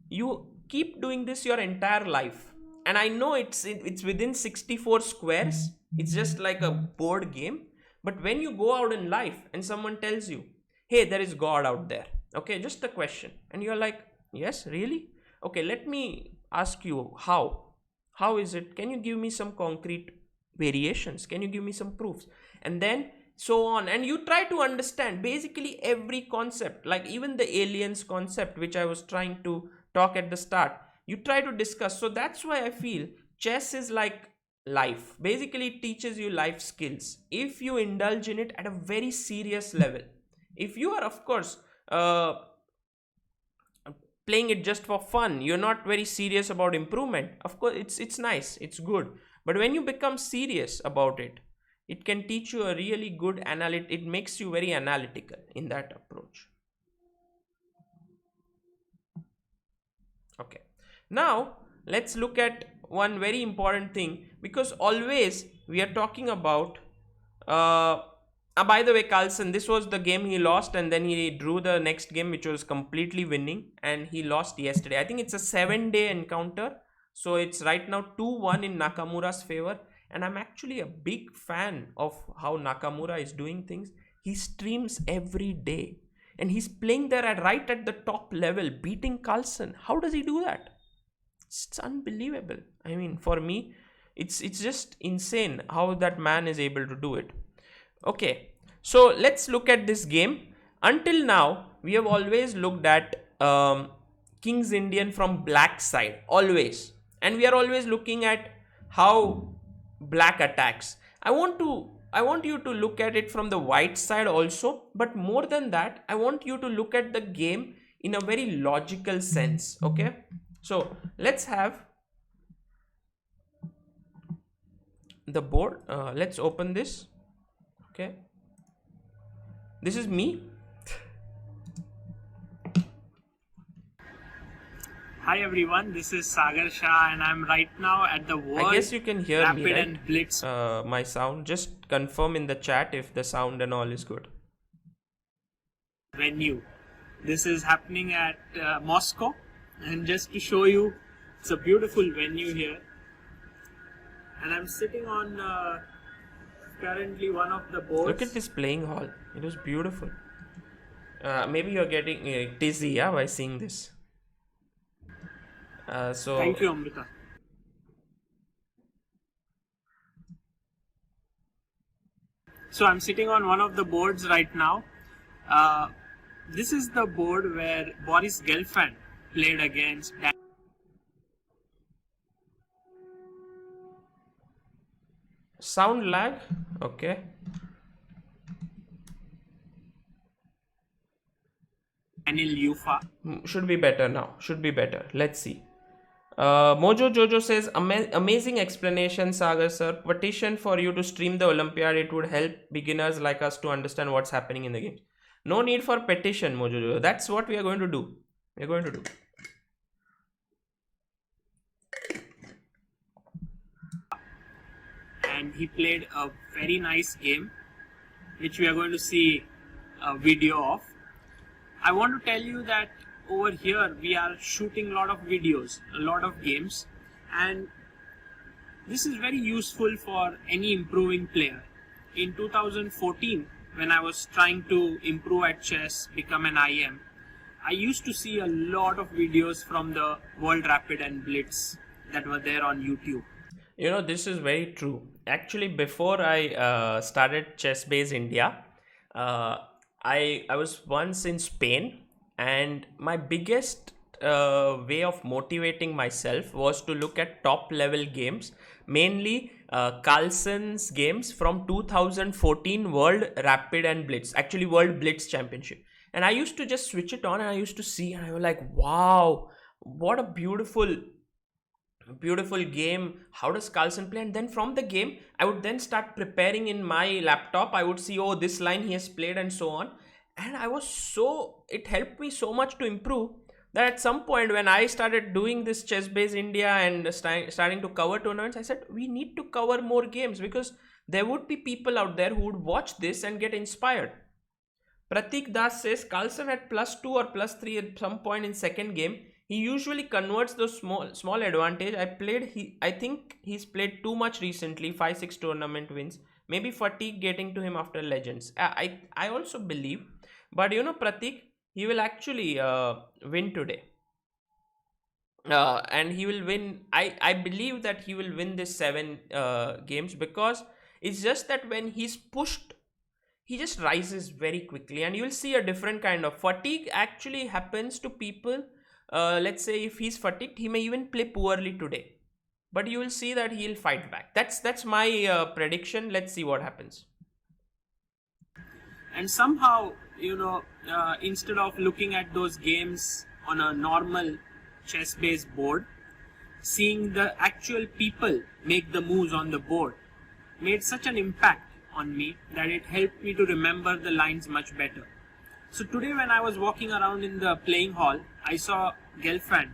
you keep doing this your entire life. And I know it's within 64 squares, it's just like a board game. But when you go out in life and someone tells you, hey, there is God out there, okay, just a question, and you're like, yes, really? Okay, let me ask you, how is it? Can you give me some concrete variations? Can you give me some proofs? And then so on, and you try to understand basically every concept, like even the aliens concept which I was trying to talk at the start, you try to discuss. So that's why I feel chess is like life. Basically it teaches you life skills if you indulge in it at a very serious level. If you are, of course, playing it just for fun, you're not very serious about improvement, of course it's nice, it's good. But when you become serious about it, it can teach you a really good it makes you very analytical in that approach. Okay, now let's look at one very important thing, because always we are talking about by the way, Carlson, this was the game he lost, and then he drew the next game which was completely winning, and he lost yesterday. I think it's a 7-day encounter, so it's right now 2-1 in Nakamura's favor. And I'm actually a big fan of how Nakamura is doing things. He streams every day and he's playing there right at the top level, beating Carlson. How does he do that? It's unbelievable. I mean, for me, it's just insane how that man is able to do it. Okay, so let's look at this game. Until now, we have always looked at King's Indian from black side, always. And we are always looking at how black attacks. I want you to look at it from the white side also, but more than that, I want you to look at the game in a very logical sense. Okay, so let's have the board. Let's open this. Okay, this is me. Hi everyone, this is Sagar Shah and I'm right now at the World I guess you can hear Rapid me, right? and Blitz my sound. Just confirm in the chat if the sound and all is good. venue. This is happening at Moscow, and just to show you, it's a beautiful venue here. And I'm sitting on currently one of the boards. Look at this playing hall. It was beautiful. Maybe you're getting dizzy, yeah, by seeing this. So thank you, Amrita. So I'm sitting on one of the boards right now. This is the board where Boris Gelfand played against sound lag. Okay. Daniel Yufa. Should be better now. Should be better. Let's see. Mojo Jojo says, amazing explanation, Sagar sir. Petition for you to stream the Olympiad. It would help beginners like us to understand what's happening in the game. No need for petition, Mojo Jojo. That's what we are going to do. We're going to do. And he played a very nice game, which we are going to see a video of. I want to tell you that over here we are shooting a lot of videos, a lot of games, and this is very useful for any improving player. In 2014, when I was trying to improve at chess, become an IM, I used to see a lot of videos from the World Rapid and Blitz that were there on YouTube. This is very true. Actually, before I started ChessBase India, uh, I was once in Spain, and my biggest way of motivating myself was to look at top level games, mainly Carlson's games from 2014 World Rapid and Blitz, actually World Blitz Championship. And I used to just switch it on, and I used to see, and I was like, wow, what a beautiful game. How does Carlson play? And then from the game, I would then start preparing in my laptop. I would see, oh, this line he has played, and so on. And it helped me so much to improve, that at some point when I started doing this ChessBase India and starting to cover tournaments, I said we need to cover more games, because there would be people out there who would watch this and get inspired. Pratik Das says Carlson at +2 or +3 at some point in second game. He usually converts those small advantage. I think he's played too much recently, 5-6 tournament wins. Maybe fatigue getting to him after Legends. I also believe, but Pratik, he will actually win today. And he will win. I believe that he will win this 7 games, because it's just that when he's pushed, he just rises very quickly, and you'll see a different kind of fatigue actually happens to people. Let's say if he's fatigued, he may even play poorly today, but you will see that he'll fight back. That's my prediction. Let's see what happens. And somehow, instead of looking at those games on a normal chess-based board, seeing the actual people make the moves on the board made such an impact on me that it helped me to remember the lines much better. So today when I was walking around in the playing hall, I saw Gelfand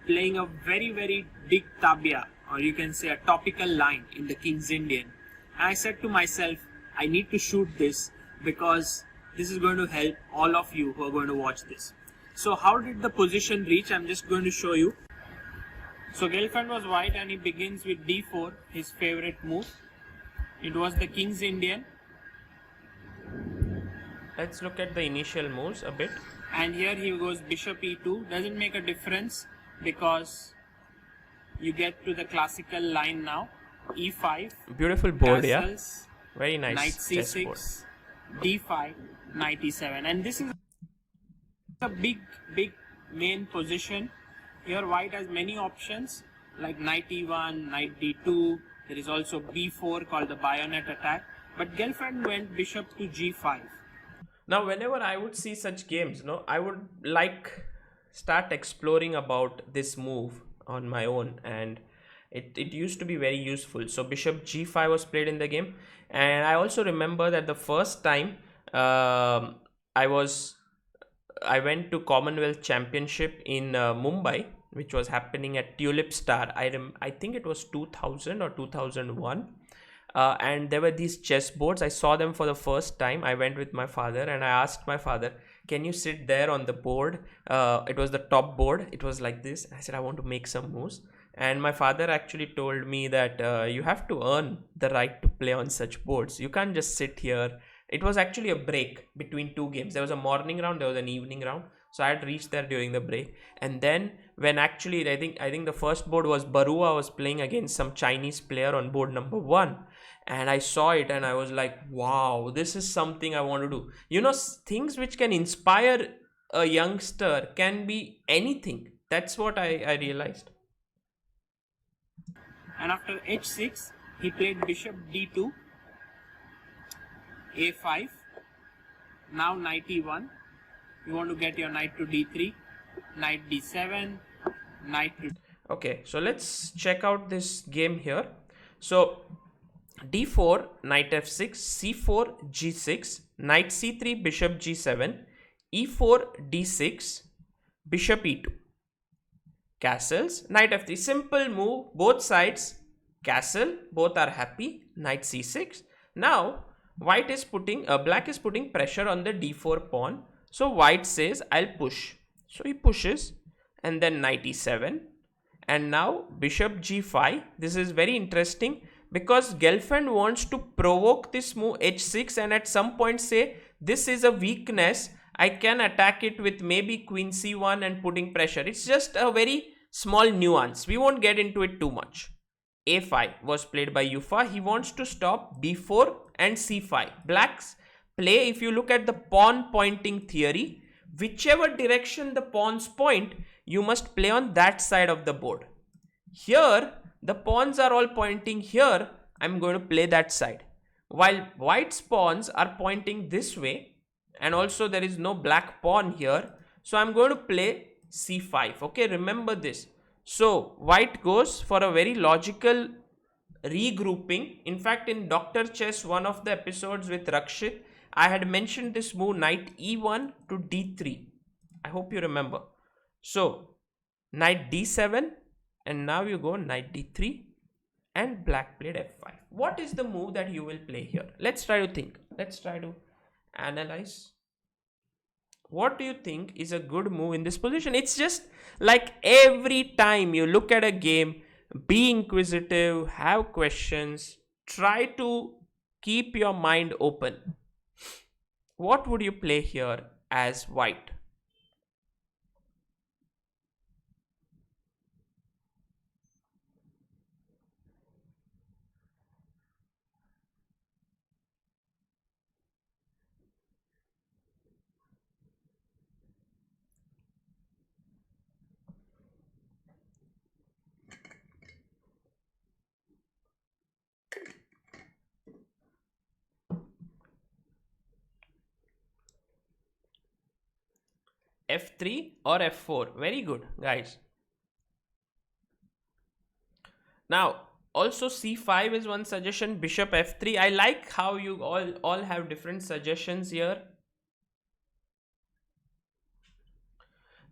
playing a very, very big tabia, or you can say a topical line in the King's Indian. And I said to myself, I need to shoot this, because this is going to help all of you who are going to watch this. So how did the position reach? I'm just going to show you. So Gelfand was white, and he begins with d4, his favorite move. It was the King's Indian. Let's look at the initial moves a bit. And here he goes bishop e2. Doesn't make a difference, because you get to the classical line now. e5. Beautiful board, castles, yeah. Very nice. Knight c6, d5, knight e7. And this is a big main position. Here white has many options, like knight e1, knight d2. There is also b4 called the bayonet attack. But Gelfand went bishop to g5. Now, whenever I would see such games, I would start exploring about this move on my own, and it used to be very useful. So Bishop g5 was played in the game, and I also remember that the first time I went to Commonwealth Championship in Mumbai, which was happening at Tulip Star. I think it was 2000 or 2001. And there were these chess boards. I saw them for the first time. I went with my father, and I asked my father, can you sit there on the board? It was the top board. It was like this. I said, I want to make some moves. And my father actually told me that you have to earn the right to play on such boards. You can't just sit here. It was actually a break between 2 games. There was a morning round, there was an evening round. So I had reached there during the break. And then when actually, I think the first board was Barua was playing against some Chinese player on board number 1. And I saw it, and I was like, wow, this is something I want to do. Things which can inspire a youngster can be anything. That's what I realized. And after h6, he played bishop d2, a5, now knight e1. You want to get your knight to d3, knight d7, knight to... Okay, so let's check out this game here. So d4, knight f6, c4, g6, knight c3, bishop g7, e4, d6, bishop e2. Castles, knight f3. Simple move, both sides, castle, both are happy, knight c6. Now, black is putting pressure on the d4 pawn. So white says, I'll push. So he pushes, and then knight e7. And now bishop g5. This is very interesting, because Gelfand wants to provoke this move h6, and at some point say, this is a weakness, I can attack it with maybe queen c1 and putting pressure. It's just a very small nuance. We won't get into it too much. a5 was played by Yufa. He wants to stop b4 and c5. Black's play, if you look at the pawn pointing theory, whichever direction the pawns point, you must play on that side of the board. Here, the pawns are all pointing here. I'm going to play that side. While white's pawns are pointing this way, and also there is no black pawn here, so I'm going to play c5. Okay, remember this. So white goes for a very logical regrouping. In fact, in Dr. Chess, one of the episodes with Rakshit, I had mentioned this move knight e1 to d3. I hope you remember. So knight d7, and now you go knight d3, and black played f5. What is the move that you will play here? Let's try to think. Let's try to analyze. What do you think is a good move in this position? It's just like every time you look at a game, be inquisitive, have questions, try to keep your mind open. What would you play here as white? F3 or F4. Very good, guys. Now, also C5 is one suggestion. Bishop F3. I like how you all have different suggestions here.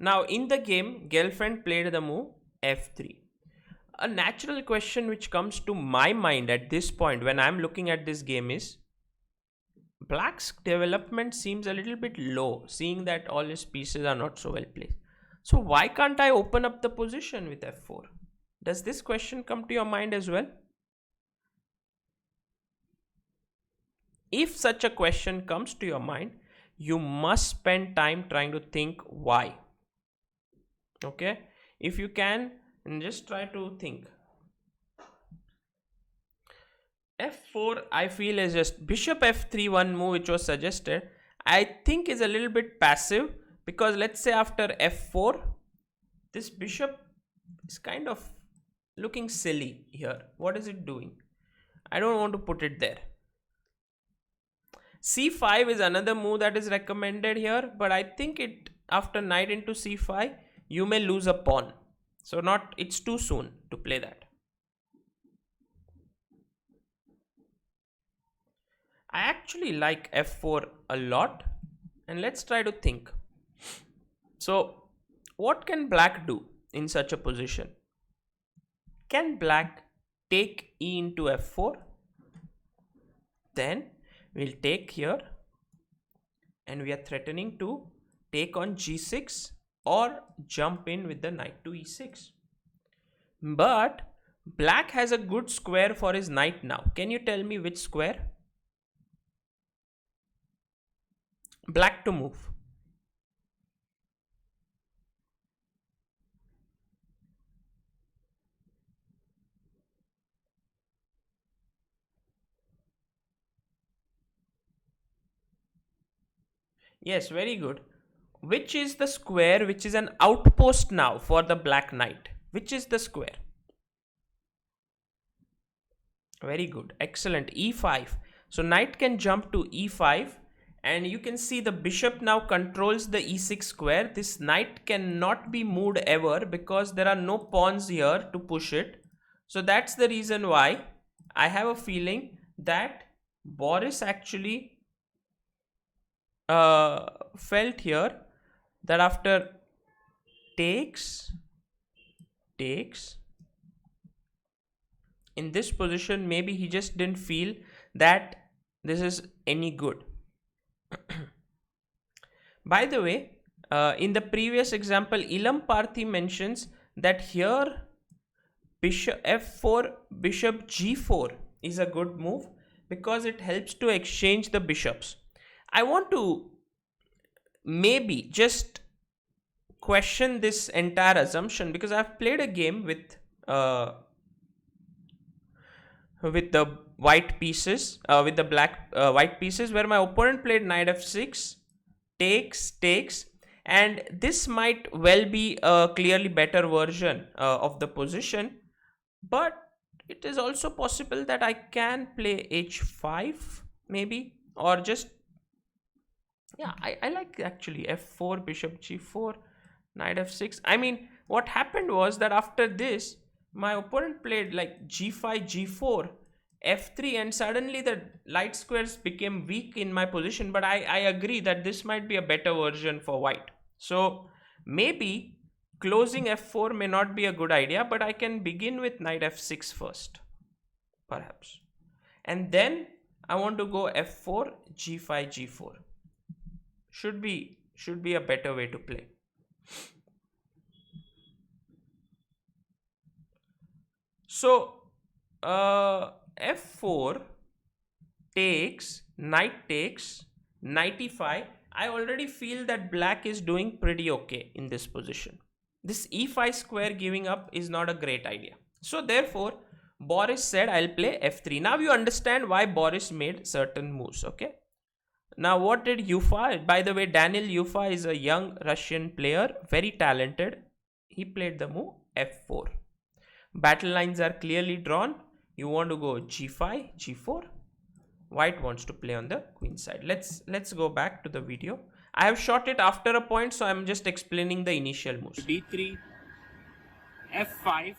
Now, in the game, Gelfand played the move F3. A natural question which comes to my mind at this point when I'm looking at this game is, Black's development seems a little bit low, seeing that all his pieces are not so well placed. So why can't I open up the position with f4? Does this question come to your mind as well? If such a question comes to your mind, you must spend time trying to think why. Okay? If you can, and just try to think. F4 I feel is just bishop f3, one move which was suggested. I think is a little bit passive, because let's say after f4, this bishop is kind of looking silly here. What is it doing? I don't want to put it there. c5 is another move that is recommended here, but I think it after knight into c5 you may lose a pawn, so it's too soon to play that. I actually like f4 a lot, and let's try to think. So what can black do in such a position? Can black take e into f4? Then we'll take here, and we are threatening to take on g6 or jump in with the knight to e6. But black has a good square for his knight now. Can you tell me which square? Black to move. Yes, very good. Which is the square which is an outpost now for the black knight? Which is the square? Very good. Excellent. e5. So knight can jump to e5. And you can see the bishop now controls the e6 square. This knight cannot be moved ever because there are no pawns here to push it. So that's the reason why I have a feeling that Boris actually felt here that after takes in this position, maybe he just didn't feel that this is any good. By the way, in the previous example, Ilam Parthi mentions that here bishop f4, bishop g4 is a good move because it helps to exchange the bishops. I want to maybe just question this entire assumption because I've played a game with with the white pieces, with the white pieces, where my opponent played knight f6, takes, and this might well be a clearly better version of the position, but it is also possible that I can play h5 maybe, or just, yeah, I like actually f4, bishop g4, knight f6. I mean, what happened was that after this, my opponent played like g5, g4, f3, and suddenly the light squares became weak in my position. But I agree that this might be a better version for white. So maybe closing f4 may not be a good idea, but I can begin with knight f6 first, perhaps. And then I want to go f4, g5, g4. Should be a better way to play. So f4 takes, knight takes, knight e5. I already feel that black is doing pretty okay in this position. This e5 square giving up is not a great idea. So therefore, Boris said I'll play f3. Now you understand why Boris made certain moves, okay? Now what did Yufa? By the way, Daniel Yufa is a young Russian player, very talented. He played the move f4. Battle lines are clearly drawn. You want to go g5, g4. White wants to play on the queen side. Let's go back to the video. I have shot it after a point, so I'm just explaining the initial moves. d3, f5,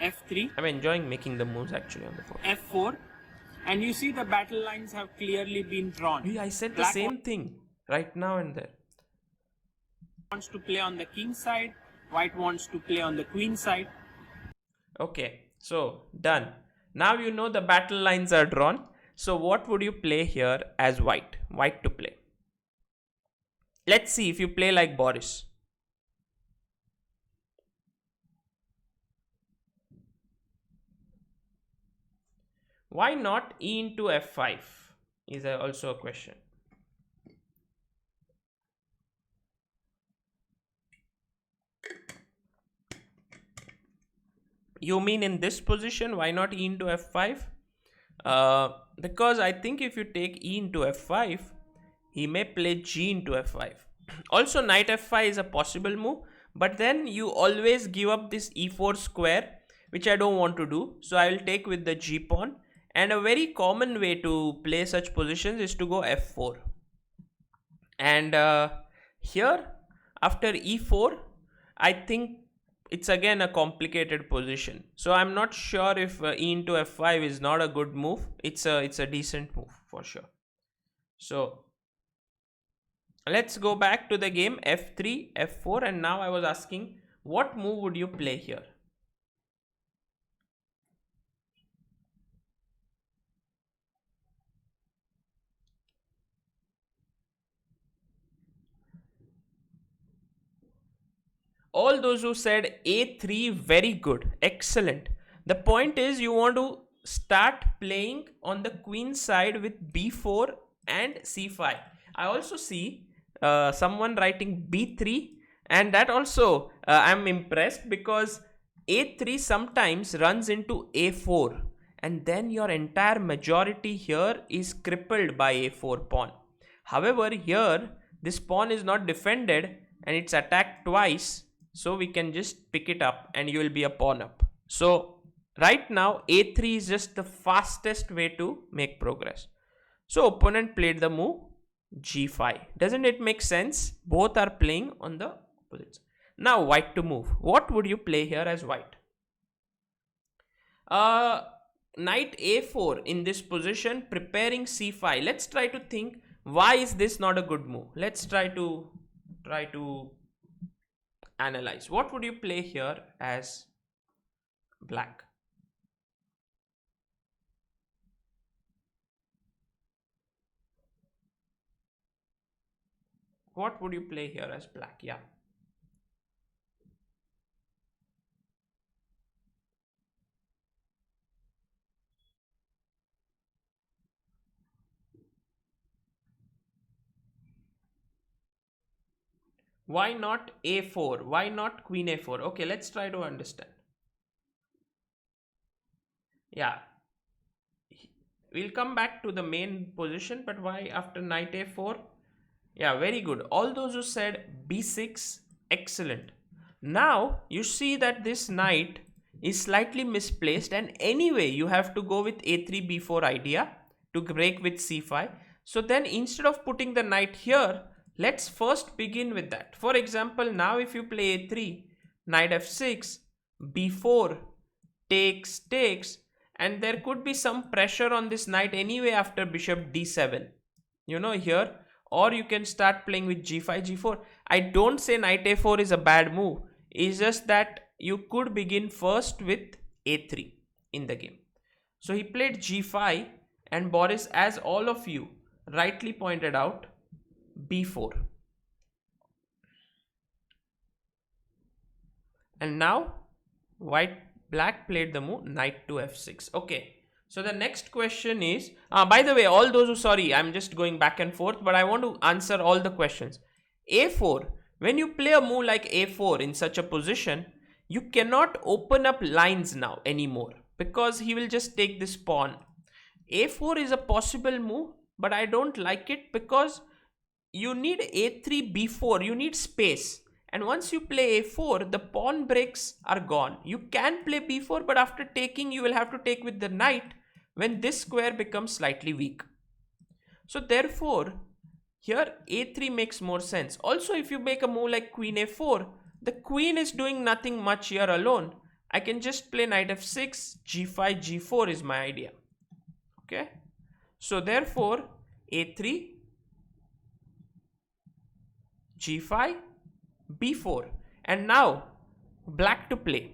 f3. I'm enjoying making the moves actually on the board. f4, and you see the battle lines have clearly been drawn. I said the same thing right now and there. Wants to play on the king side. White wants to play on the queen side. Okay, so done. Now you know the battle lines are drawn. So what would you play here as white? White to play. Let's see if you play like Boris. Why not e into f5 is also a question. You mean in this position, why not e into f5? Because I think if you take e into f5, he may play g into f5. Also, knight f5 is a possible move, but then you always give up this e4 square, which I don't want to do. So I will take with the g pawn. And a very common way to play such positions is to go f4. And here, after e4, I think it's again a complicated position. So I'm not sure if e into f5 is not a good move. It's a decent move for sure. So let's go back to the game f3, f4, and now I was asking what move would you play here? All those who said a3, very good, excellent. The point is you want to start playing on the queen side with b4 and c5. I also see someone writing b3, and that also I'm impressed, because a3 sometimes runs into a4, and then your entire majority here is crippled by a4 pawn. However, here this pawn is not defended and it's attacked twice. So we can just pick it up and you will be a pawn up. So right now a3 is just the fastest way to make progress. So opponent played the move g5. Doesn't it make sense? Both are playing on the opposites. Now white to move. What would you play here as white? Knight a4 in this position, preparing c5. Let's try to think, why is this not a good move? Let's try to analyze. What would you play here as black? What would you play here as black? Yeah. Why not a4? Why not queen a4? Okay, let's try to understand. Yeah, we'll come back to the main position, but why after knight a4? Yeah, very good. All those who said b6, excellent. Now you see that this knight is slightly misplaced, and anyway you have to go with a3 b4 idea to break with c5. So then instead of putting the knight here, let's first begin with that. For example, now if you play a3, knight f6, b4, takes, and there could be some pressure on this knight anyway after bishop d7, you know, here. Or you can start playing with g5, g4. I don't say knight a4 is a bad move. It's just that you could begin first with a3 in the game. So he played g5, and Boris, as all of you rightly pointed out, b4. And now black played the move knight to f6. Okay. So the next question is, by the way, all those who, sorry, I'm just going back and forth, but I want to answer all the questions. a4, when you play a move like a4 in such a position, you cannot open up lines now anymore, because he will just take this pawn. a4 is a possible move, but I don't like it because you need a3, b4, you need space. And once you play a4, the pawn breaks are gone. You can play b4, but after taking, you will have to take with the knight when this square becomes slightly weak. So therefore, here a3 makes more sense. Also, if you make a move like queen a4, the queen is doing nothing much here alone. I can just play knight f6, g5, g4 is my idea. Okay. So therefore, a3, g5, b4. And now black to play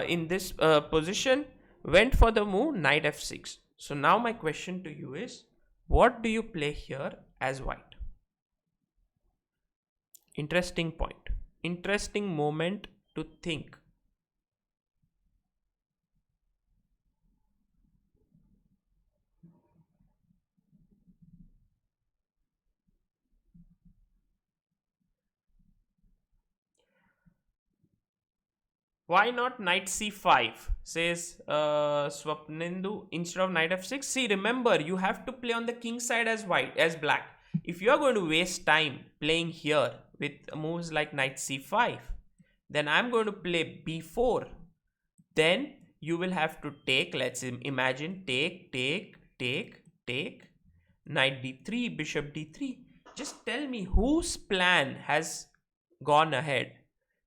in this position went for the move knight f6. So now my question to you is, what do you play here as white? Interesting point. Interesting moment to think. Why not knight c5, says Swapnindu, instead of knight f6? See, remember, you have to play on the king side as white, as black. If you are going to waste time playing here with moves like knight c5, then I'm going to play b4. Then you will have to take, let's imagine, take, knight d3, bishop d3. Just tell me whose plan has gone ahead.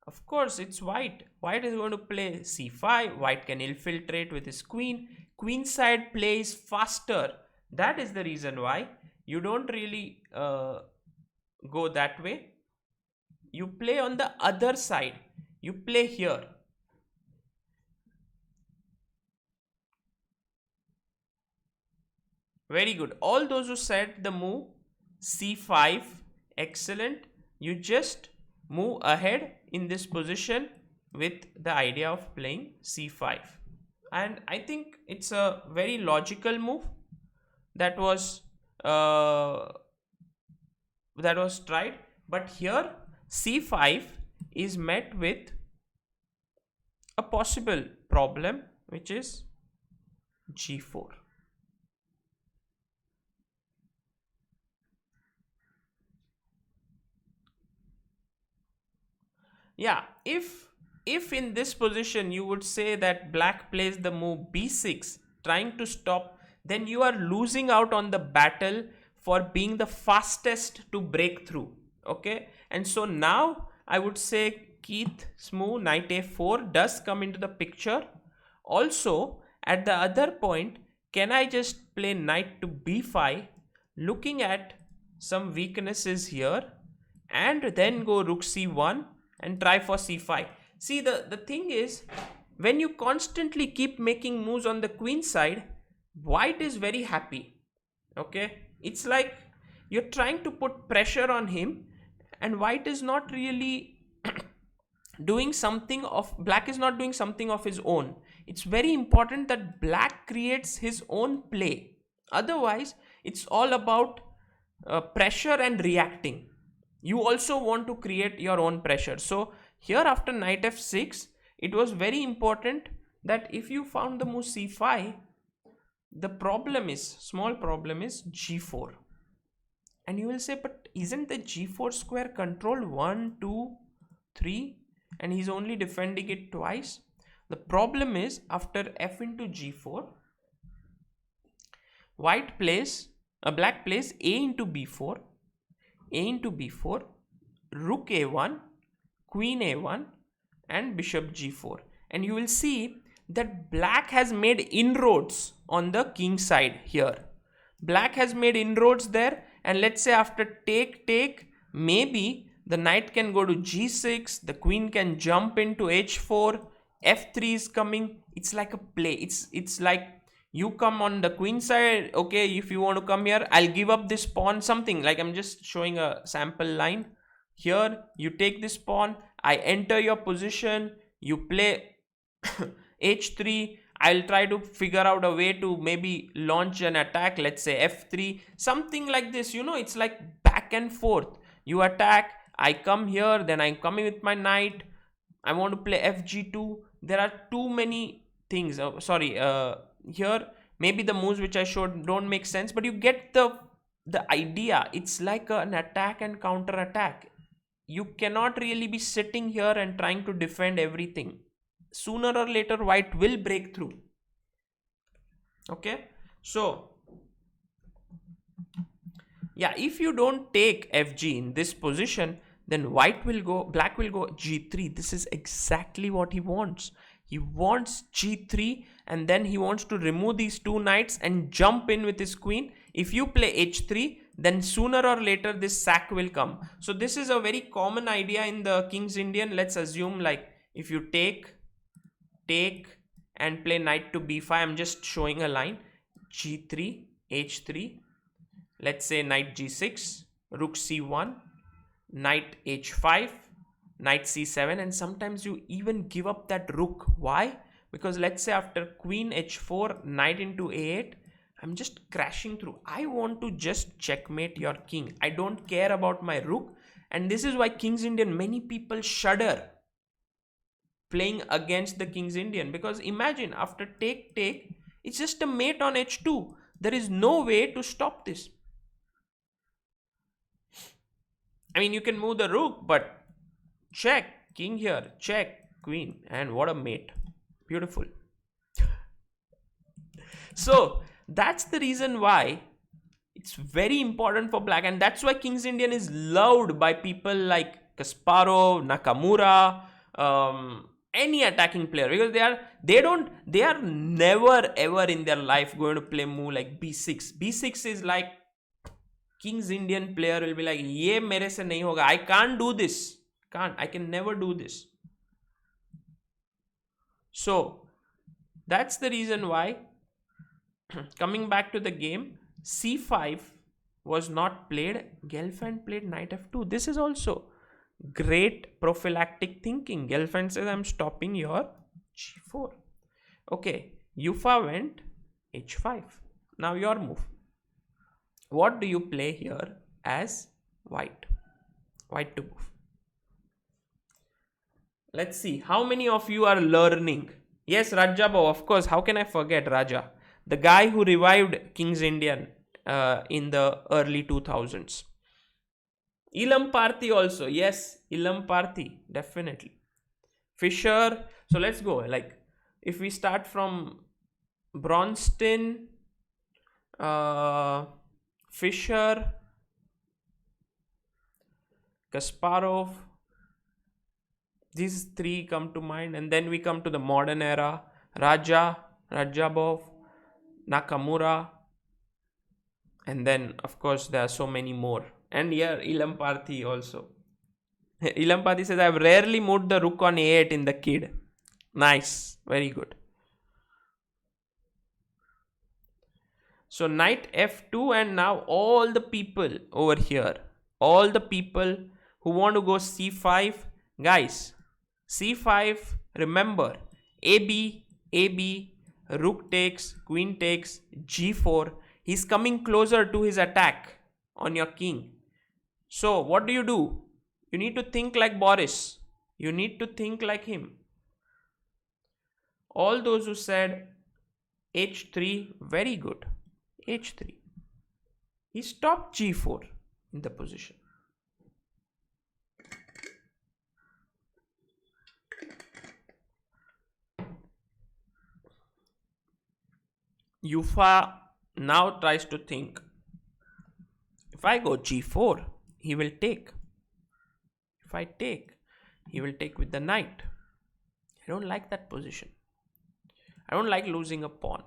Of course, it's white. White is going to play c5. White can infiltrate with his queen. Queen side plays faster. That is the reason why you don't really go that way. You play on the other side. You play here. Very good. All those who said the move c5, excellent. You just move ahead in this position with the idea of playing c5, and I think it's a very logical move that was tried. But here c5 is met with a possible problem, which is g4. Yeah, if in this position you would say that black plays the move b6 trying to stop, then you are losing out on the battle for being the fastest to break through. Okay, and so now I would say Keith's move knight a4 does come into the picture. Also, at the other point, can I just play knight to b5, looking at some weaknesses here, and then go rook c1 and try for c5. See, the thing is, when you constantly keep making moves on the queen side, white is very happy. Okay, it's like you're trying to put pressure on him, and white is not really doing something of, black is not doing something of his own. It's very important that black creates his own play. Otherwise, it's all about pressure and reacting. You also want to create your own pressure. So here after knight f6, it was very important that if you found the move c5, The problem is, small problem is g4. And you will say, but isn't the g4 square controlled 1, 2, 3? And he's only defending it twice. The problem is, after f into g4, black plays a into b4, rook a1, queen a1, and bishop g4. And you will see that black has made inroads on the king side here. Black has made inroads there, and let's say after take, maybe the knight can go to g6, the queen can jump into h4, f3 is coming. It's like a play. It's like you come on the queen side, okay, if you want to come here, I'll give up this pawn, something like, I'm just showing a sample line. Here, you take this pawn, I enter your position, you play h3, I'll try to figure out a way to maybe launch an attack, let's say f3, something like this, it's like back and forth. You attack, I come here, then I'm coming with my knight, I want to play fg2. There are too many things. Here, maybe the moves which I showed don't make sense, but you get the idea. It's like an attack and counter attack. You cannot really be sitting here and trying to defend everything. Sooner or later, white will break through. Okay, so yeah, if you don't take fg in this position, then black will go g3. This is exactly what he wants. He wants g3, and then he wants to remove these two knights and jump in with his queen. If you play h3, then sooner or later this sack will come. So this is a very common idea in the King's Indian. Let's assume, like, if you take and play knight to b5, I'm just showing a line, g3, h3, let's say knight g6, rook c1, knight h5, knight c7, and sometimes you even give up that rook. Why? Because let's say after queen h4, knight into a8, I'm just crashing through. I want to just checkmate your king. I don't care about my rook. And this is why King's Indian, many people shudder playing against the King's Indian, because imagine after take, it's just a mate on h2. There is no way to stop this. I mean, you can move the rook, but check, king here, check, queen, and what a mate. Beautiful. So that's the reason why it's very important for black, and that's why King's Indian is loved by people like Kasparov, Nakamura, any attacking player, because they are never ever in their life going to play move like b6. b6 is like, King's Indian player will be like, ye mere se nahi hoga, I can't do this, I can never do this. So that's the reason why, coming back to the game, c5 was not played. Gelfand played knight f2. This is also great prophylactic thinking. Gelfand says, I'm stopping your g4. Okay, Yufa went h5. Now your move. What do you play here as white? White to move. Let's see how many of you are learning. Yes, Rajabov, of course. How can I forget Raja? The guy who revived King's Indian in the early 2000s. Ilam Parthi also. Yes, Ilam Parthi. Definitely. Fisher. So let's go. Like, if we start from Bronston, Fisher, Kasparov, these three come to mind, and then we come to the modern era, Rajabov, Nakamura, and then of course there are so many more. And here Ilam Parthi also. Ilam Parthi says, I've rarely moved the rook on a8 in the kid. Nice, very good. So knight f2, and now all the people over here, all the people who want to go c5, guys, c5, remember, AB, rook takes, queen takes, g4. He's coming closer to his attack on your king. So what do? You need to think like Boris. You need to think like him. All those who said h3, very good. h3. He stopped g4 in the position. Yufa now tries to think, if I go g4, he will take. If I take, he will take with the knight. I don't like that position. I don't like losing a pawn.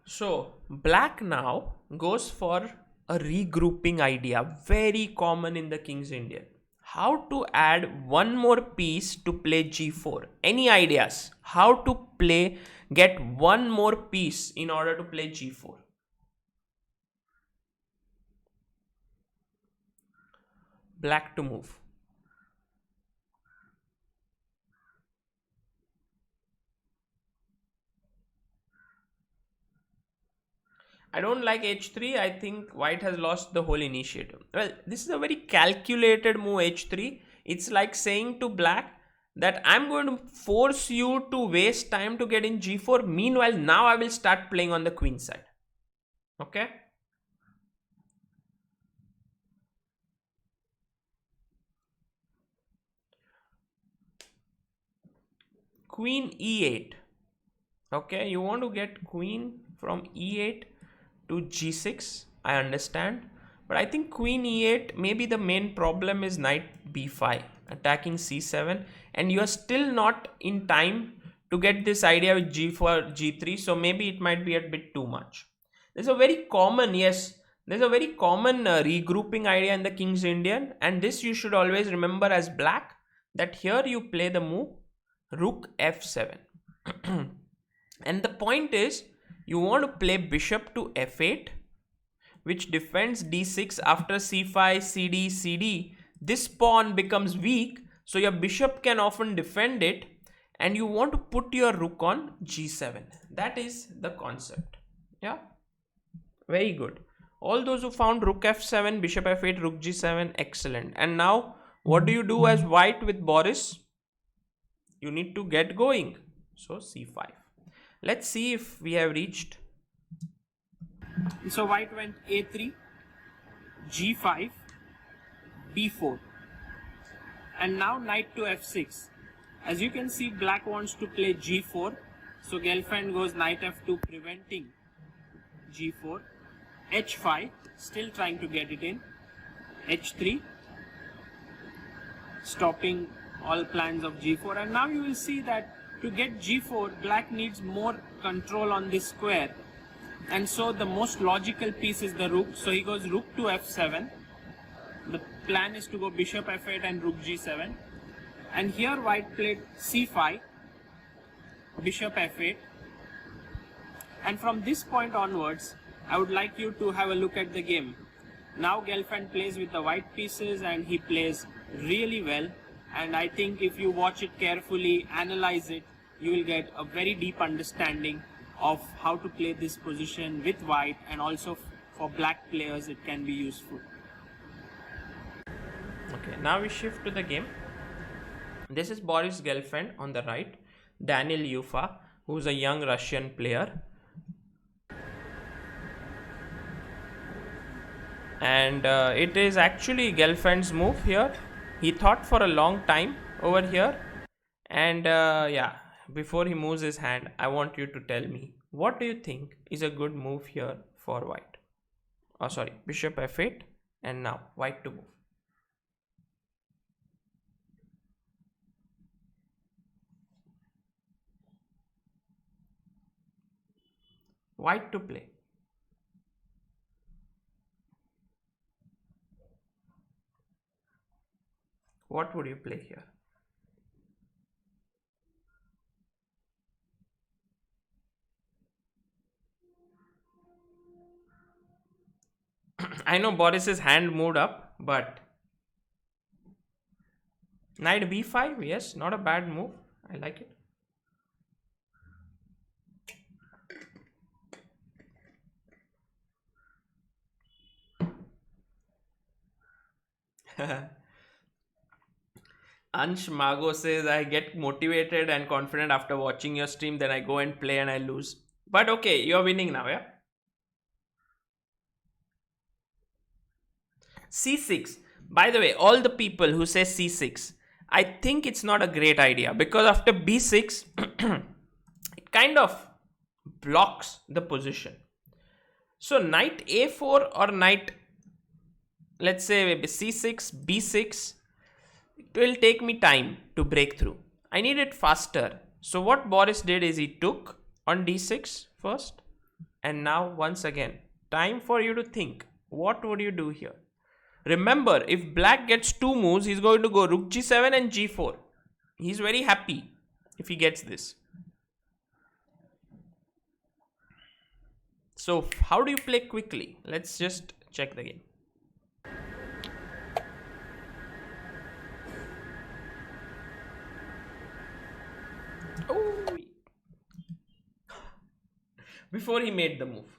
So black now goes for a regrouping idea, very common in the King's Indian. How to add one more piece to play g4? Any ideas? How to get one more piece in order to play g4? Black to move. I don't like h3. I think white has lost the whole initiative. Well, this is a very calculated move, h3. It's like saying to black that I'm going to force you to waste time to get in g4. Meanwhile, now I will start playing on the queen side. Okay? Queen e8. Okay, you want to get queen from e8 to g6. I understand. But I think queen e8, maybe the main problem is knight b5, attacking c7. And you are still not in time to get this idea with g4, g3. So maybe it might be a bit too much. There's a very common, regrouping idea in the King's Indian. And this you should always remember as black, that here you play the move rook f7. And the point is, you want to play bishop to f8, which defends d6 after c5, cd, cd. This pawn becomes weak, so your bishop can often defend it, and you want to put your rook on g7. That is the concept. Yeah, very good. All those who found rook f7, bishop f8, rook g7, excellent. And now, what do you do as white with Boris? You need to get going. So c5. Let's see if we have reached. So white went a3, g5, b4, and now knight to f6. As you can see, black wants to play g4, so Gelfand goes knight f2, preventing g4, h5, still trying to get it in, h3, stopping all plans of g4. And now you will see that to get g4, black needs more control on this square, and so the most logical piece is the rook. So he goes rook to f7. The plan is to go bishop f8 and rook g7, and here white played c5, bishop f8, and from this point onwards I would like you to have a look at the game. Now Gelfand plays with the white pieces and he plays really well, and I think if you watch it carefully, analyze it, you will get a very deep understanding of how to play this position with white, and also for black players it can be useful. Okay, now we shift to the game. This is Boris Gelfand on the right, Daniel Yufa, who's a young Russian player. And it is actually Gelfand's move here. He thought for a long time over here. And yeah, before he moves his hand, I want you to tell me, what do you think is a good move here for white? Oh, sorry, bishop f8, and now white to move. White to play. What would you play here? I know Boris's hand moved up, but knight b5, yes, not a bad move. I like it. Ansh Mago says, I get motivated and confident after watching your stream, then I go and play and I lose. But okay, you're winning now, yeah? C6. By the way, all the people who say C6, I think it's not a great idea because after B6, it kind of blocks the position. So knight A4 or knight, let's say maybe C6, B6, it will take me time to break through. I need it faster. So what Boris did is he took on D6 first. And now once again, time for you to think. What would you do here? Remember, if black gets 2 moves, he's going to go rook G7 and G4. He's very happy if he gets this. So how do you play quickly? Let's just check the game. Oh. Before he made the move.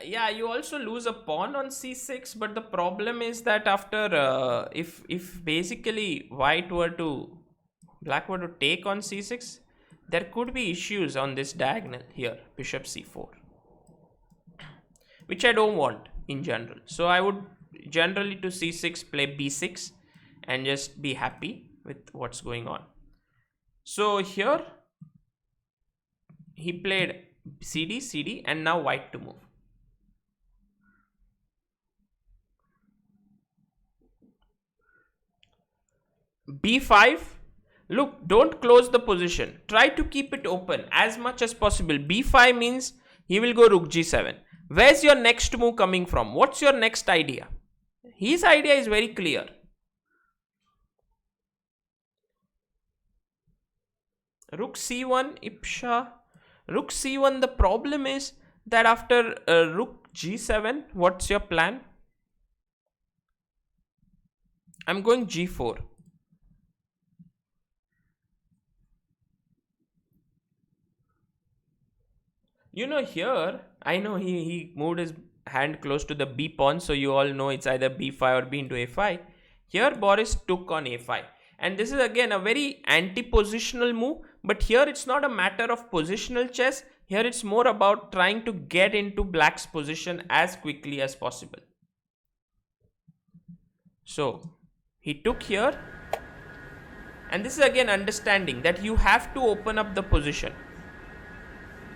Yeah, you also lose a pawn on c6, but the problem is that after if basically black were to take on c6, there could be issues on this diagonal here, bishop c4, which I don't want in general. So I would generally to c6 play b6 and just be happy with what's going on. So here he played cd, and now white to move. b5. Look, don't close the position. Try to keep it open as much as possible. b5 means he will go rook g7. Where's your next move coming from? What's your next idea? His idea is very clear. Rook c1, Ipsha. Rook c1, the problem is that after rook g7, what's your plan? I'm going g4. You know, here, I know he moved his hand close to the b pawn, so you all know it's either b5 or b into a5. Here, Boris took on a5. And this is again a very anti-positional move, but here it's not a matter of positional chess. Here it's more about trying to get into black's position as quickly as possible. So, he took here. And this is again understanding that you have to open up the position.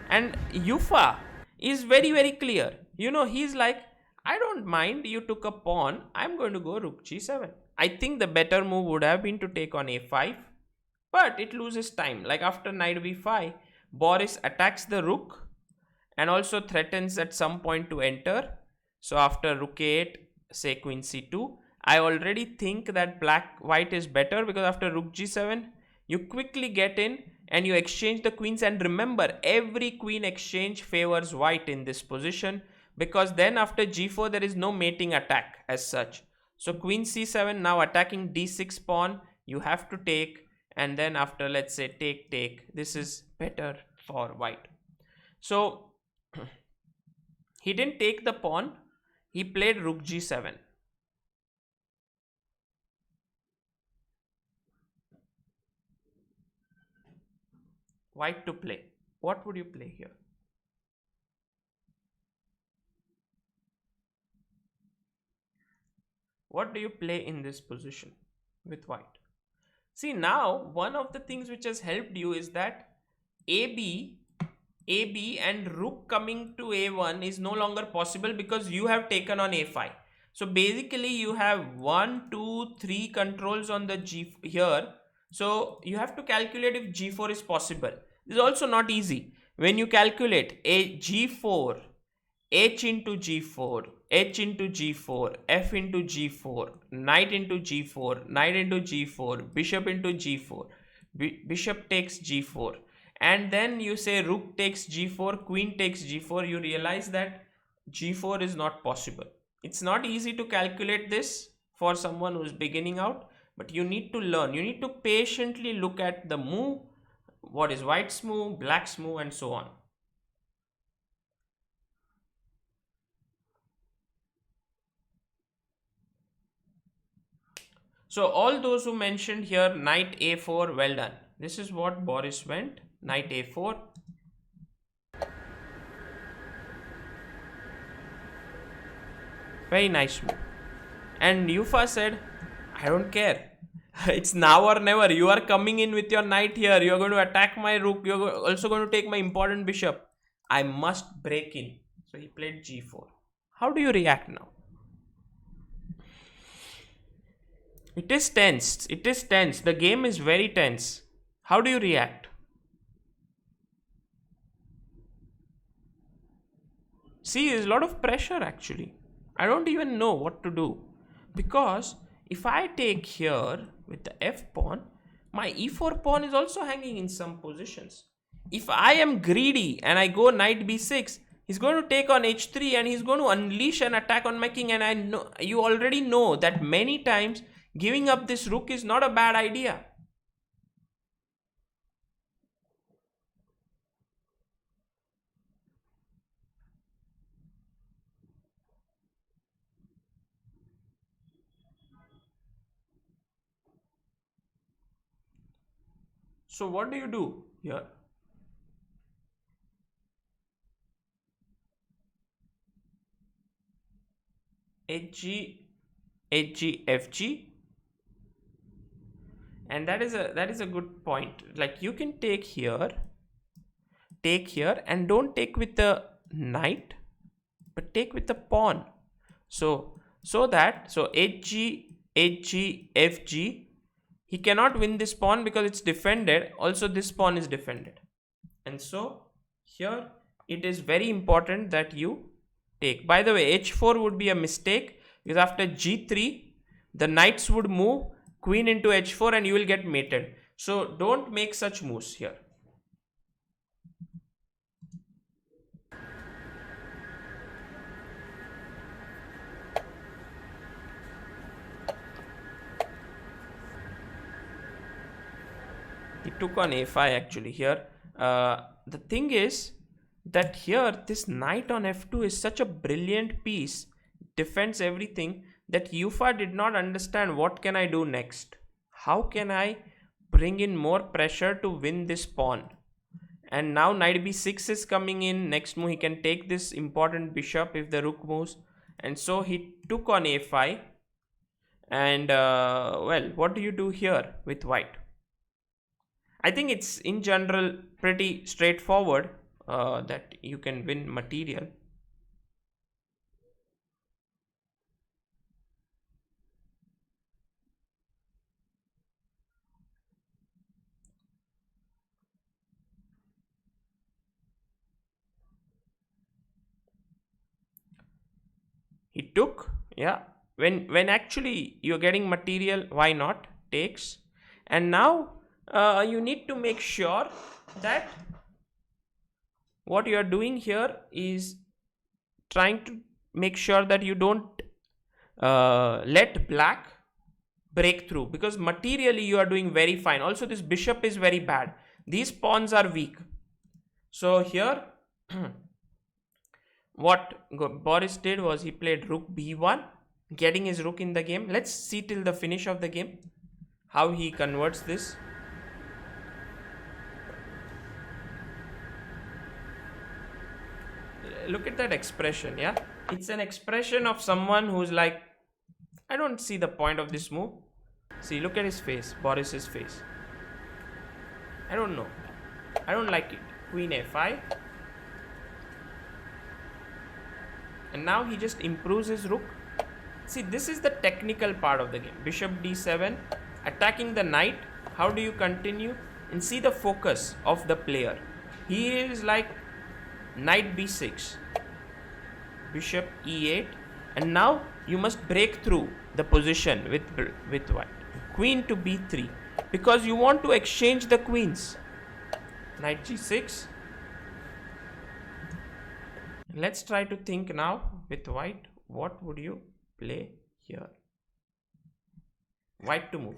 And Yufa is very, very clear. You know, he's like, I don't mind you took a pawn. I'm going to go rook g7. I think the better move would have been to take on a5. But it loses time. Like after knight b5, Boris attacks the rook and also threatens at some point to enter. So after rook a8, say queen c2, I already think that white is better because after rook g7, you quickly get in and you exchange the queens. And remember, every queen exchange favors white in this position because then after g4 there is no mating attack as such. So queen c7 now attacking d6 pawn, you have to take, and then after let's say take, this is better for white. So he didn't take the pawn, he played rook g7. White to play. What would you play here? What do you play in this position with white? See, now one of the things which has helped you is that AB and rook coming to A1 is no longer possible because you have taken on A5. So basically you have 1, 2, 3 controls on the G here. So you have to calculate if G4 is possible. This is also not easy. When you calculate a G4, H into G4, H into G4, F into G4, knight into G4, knight into G4, bishop into G4, bishop takes G4, and then you say rook takes G4, queen takes G4, you realize that G4 is not possible. It's not easy to calculate this for someone who is beginning out, but you need to learn. You need to patiently look at the move, what is white's move, black's move, and so on. So all those who mentioned here knight a4, well done. This is what Boris went, knight a4. Very nice move. And Yufa said, I don't care. It's now or never. You are coming in with your knight here. You are going to attack my rook. You are also going to take my important bishop. I must break in. So he played g4. How do you react now? It is tense. It is tense. The game is very tense. How do you react? See, there's a lot of pressure actually. I don't even know what to do. Because if I take here with the f pawn, my e4 pawn is also hanging in some positions. If I am greedy and I go knight b6, he's going to take on h3 and he's going to unleash an attack on my king. And I know you already know that many times giving up this rook is not a bad idea. So what do you do here? HG, HG, FG. And that is a good point. Like you can take here and don't take with the knight, but take with the pawn. So HG, HG, FG. He cannot win this pawn because it's defended. Also this pawn is defended. And so here it is very important that you take. By the way, h4 would be a mistake because after g3 the knights would move queen into h4 and you will get mated. So don't make such moves here. He took on a5 actually here. The thing is that here this knight on f2 is such a brilliant piece, defends everything, that Yufa did not understand what can I do next. How can I bring in more pressure to win this pawn? And now knight b6 is coming in. Next move he can take this important bishop if the rook moves. And so he took on a5. And well, what do you do here with white? I think it's in general pretty straightforward that you can win material. He took, yeah. When actually you're getting material, why not? Takes. And now you need to make sure that what you are doing here is trying to make sure that you don't let black break through, because materially you are doing very fine. Also this bishop is very bad. These pawns are weak. So here what Boris did was he played rook b1, getting his rook in the game. Let's see till the finish of the game how he converts this. Look at that expression, yeah? It's an expression of someone who's like, I don't see the point of this move. See, look at his face, Boris's face. I don't know. I don't like it. Queen a5. And now he just improves his rook. See, this is the technical part of the game. Bishop d7, attacking the knight. How do you continue? And see the focus of the player. He is like knight b6, bishop e8, and now you must break through the position with white. Queen to b3, because you want to exchange the queens. Knight g6. Let's try to think now with white. What would you play here? White to move.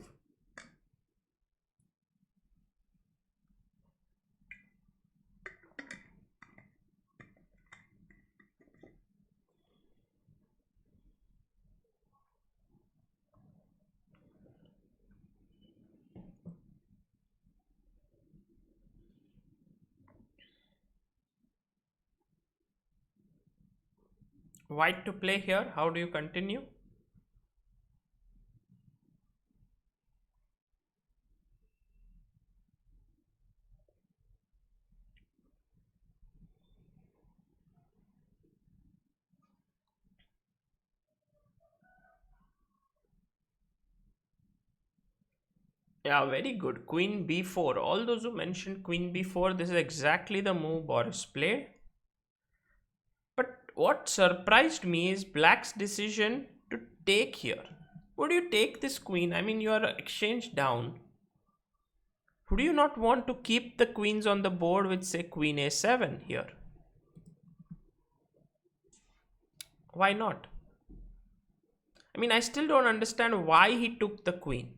White to play here. How do you continue? Yeah, very good. Queen b4. All those who mentioned queen b4, this is exactly the move Boris played. But what surprised me is black's decision to take here. Would you take this queen? I mean, you are exchanged down. Would you not want to keep the queens on the board with, say, queen a7 here? Why not? I mean, I still don't understand why he took the queen.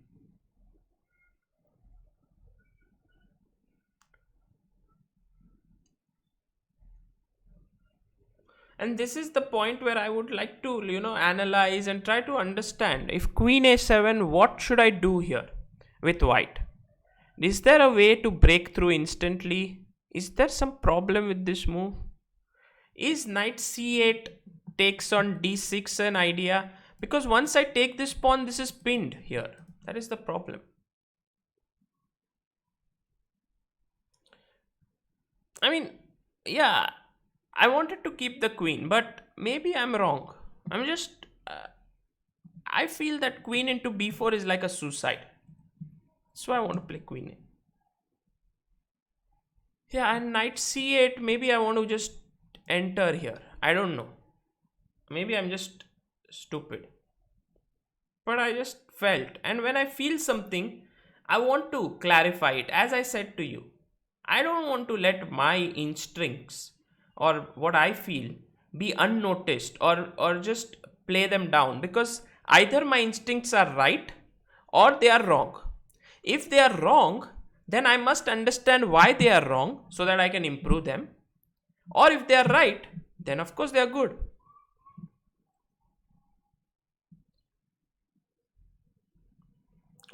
And this is the point where I would like to, analyze and try to understand. If queen a7, what should I do here with white? Is there a way to break through instantly? Is there some problem with this move? Is knight c8 takes on d6 an idea? Because once I take this pawn, this is pinned here. That is the problem. I mean, yeah, I wanted to keep the queen, but maybe I'm wrong. I feel that queen into b4 is like a suicide. So I want to play queen a. Yeah, and knight c8, maybe I want to just enter here. I don't know. Maybe I'm just stupid. But I just felt. And when I feel something, I want to clarify it. As I said to you, I don't want to let my instincts or what I feel be unnoticed or just play them down, because either my instincts are right or they are wrong. If they are wrong, then I must understand why they are wrong so that I can improve them. Or if they are right, then of course they are good.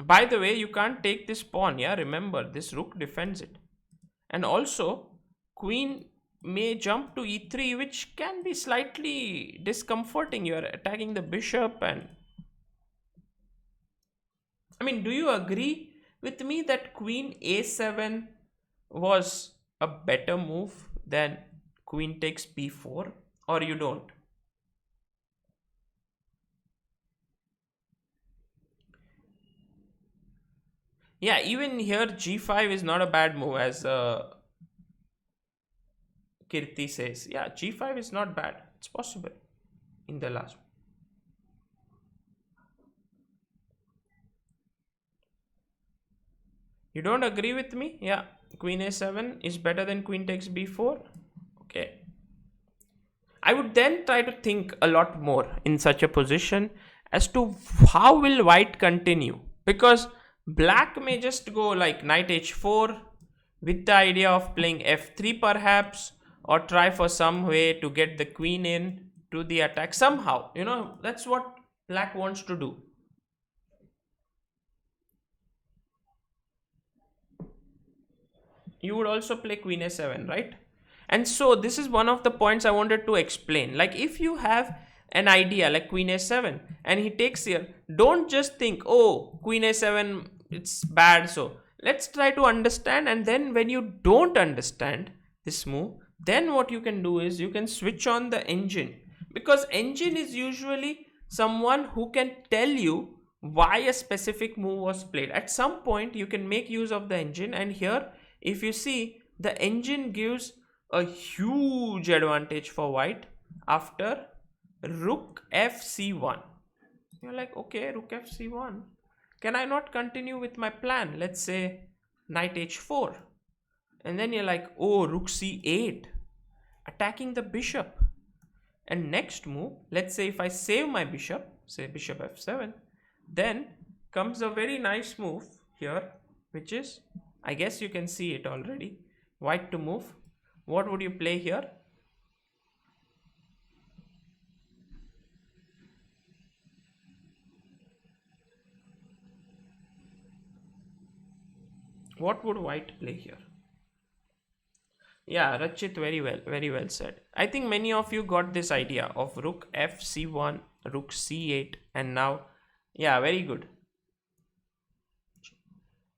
By the way, you can't take this pawn, yeah? Remember, this rook defends it. And also, queen may jump to e3, which can be slightly discomforting. You are attacking the bishop and... I mean, do you agree with me that queen a7 was a better move than queen takes b4, or you don't? Yeah, even here g5 is not a bad move, as Kirti says. Yeah, g5 is not bad. It's possible in the last. You don't agree with me? Yeah, queen a7 is better than queen takes b4. Okay. I would then try to think a lot more in such a position as to how will white continue, because black may just go like knight h4 with the idea of playing f3 perhaps, or try for some way to get the queen in to the attack somehow. That's what black wants to do. You would also play queen a7, right? And so this is one of the points I wanted to explain. Like, if you have an idea like queen a7 and he takes here, don't just think, oh, queen a7, it's bad. So let's try to understand. And then when you don't understand this move, then what you can do is you can switch on the engine, because engine is usually someone who can tell you why a specific move was played. At some point you can make use of the engine, and here if you see, the engine gives a huge advantage for white after rook fc1. You're like, okay, rook fc1, can I not continue with my plan? Let's say knight h4, and then you're like, oh, rook c8, attacking the bishop. And next move, let's say if I save my bishop, say bishop f7, then comes a very nice move here, which is, I guess you can see it already, white to move. What would you play here? What would white play here? Yeah, Rachit, very well said. I think many of you got this idea of rook f c1, rook c8, and now, yeah, very good.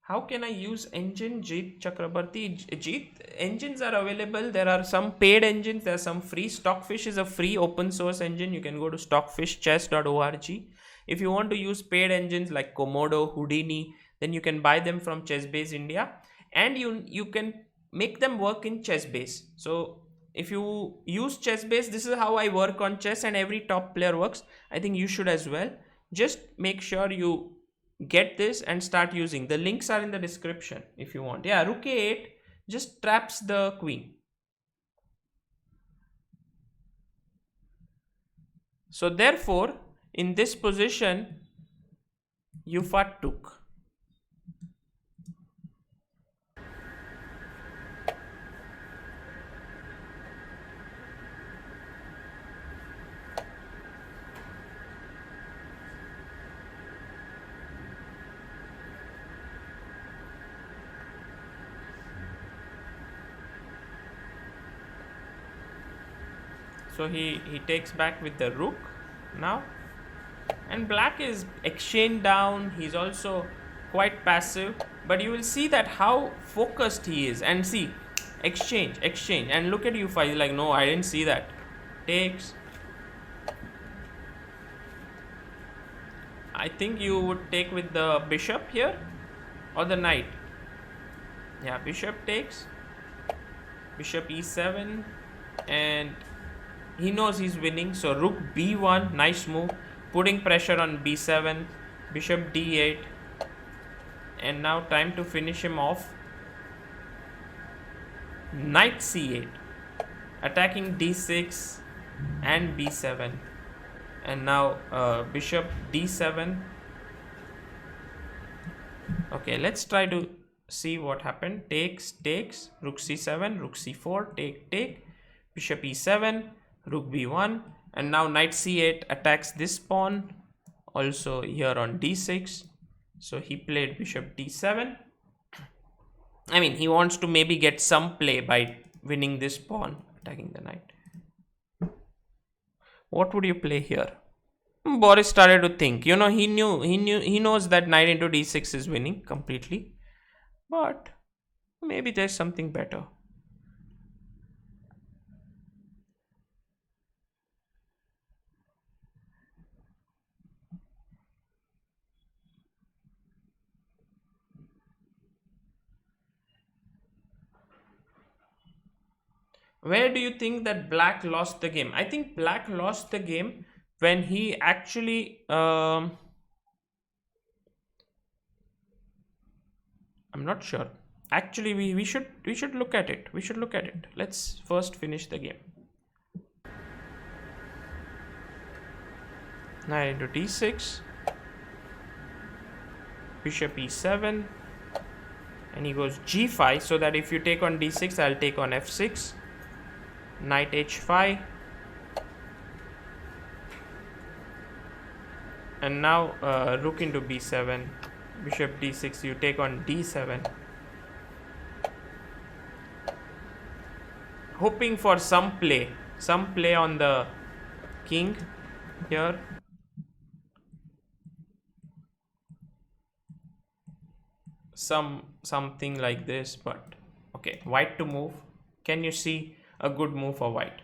How can I use engine? Jeet Chakrabarti. Jeet, engines are available. There are some paid engines, there are some free. Stockfish is a free open source engine. You can go to stockfishchess.org. If you want to use paid engines like Komodo, Houdini, then you can buy them from ChessBase India, and you can make them work in ChessBase. So if you use ChessBase, this is how I work on chess, and every top player works. I think you should as well. Just make sure you get this and start using. The links are in the description if you want. Yeah, rook a8 just traps the queen. So therefore, in this position, you fought took. So he takes back with the rook now, and black is exchange down. He's also quite passive, but you will see that how focused he is. And see, exchange, and look at u5. He's like, no, I didn't see that. Takes. I think you would take with the bishop here or the knight. Yeah, bishop takes, bishop e7, and he knows he's winning, so rook b1, nice move, putting pressure on b7, bishop d8, and now time to finish him off. Knight c8, attacking d6 and b7, and now bishop d7. Okay, let's try to see what happened. Takes, rook c7, rook c4, take, bishop e7, rook b1, and now knight c8 attacks this pawn, also here on d6. So he played bishop d7. I mean, he wants to maybe get some play by winning this pawn, attacking the knight. What would you play here? Boris started to think. You know, he knows that knight into d6 is winning completely, but maybe there's something better. Where do you think that black lost the game? I think black lost the game when he actually I'm not sure. Actually, we should look at it. Let's first finish the game. Knight into d6, bishop e7, and he goes g5, so that if you take on d6, I'll take on f6. Knight h5, and now rook into b7, bishop d6, you take on d7, hoping for some play on the king here. Something like this, but okay, white to move. Can you see a good move for white?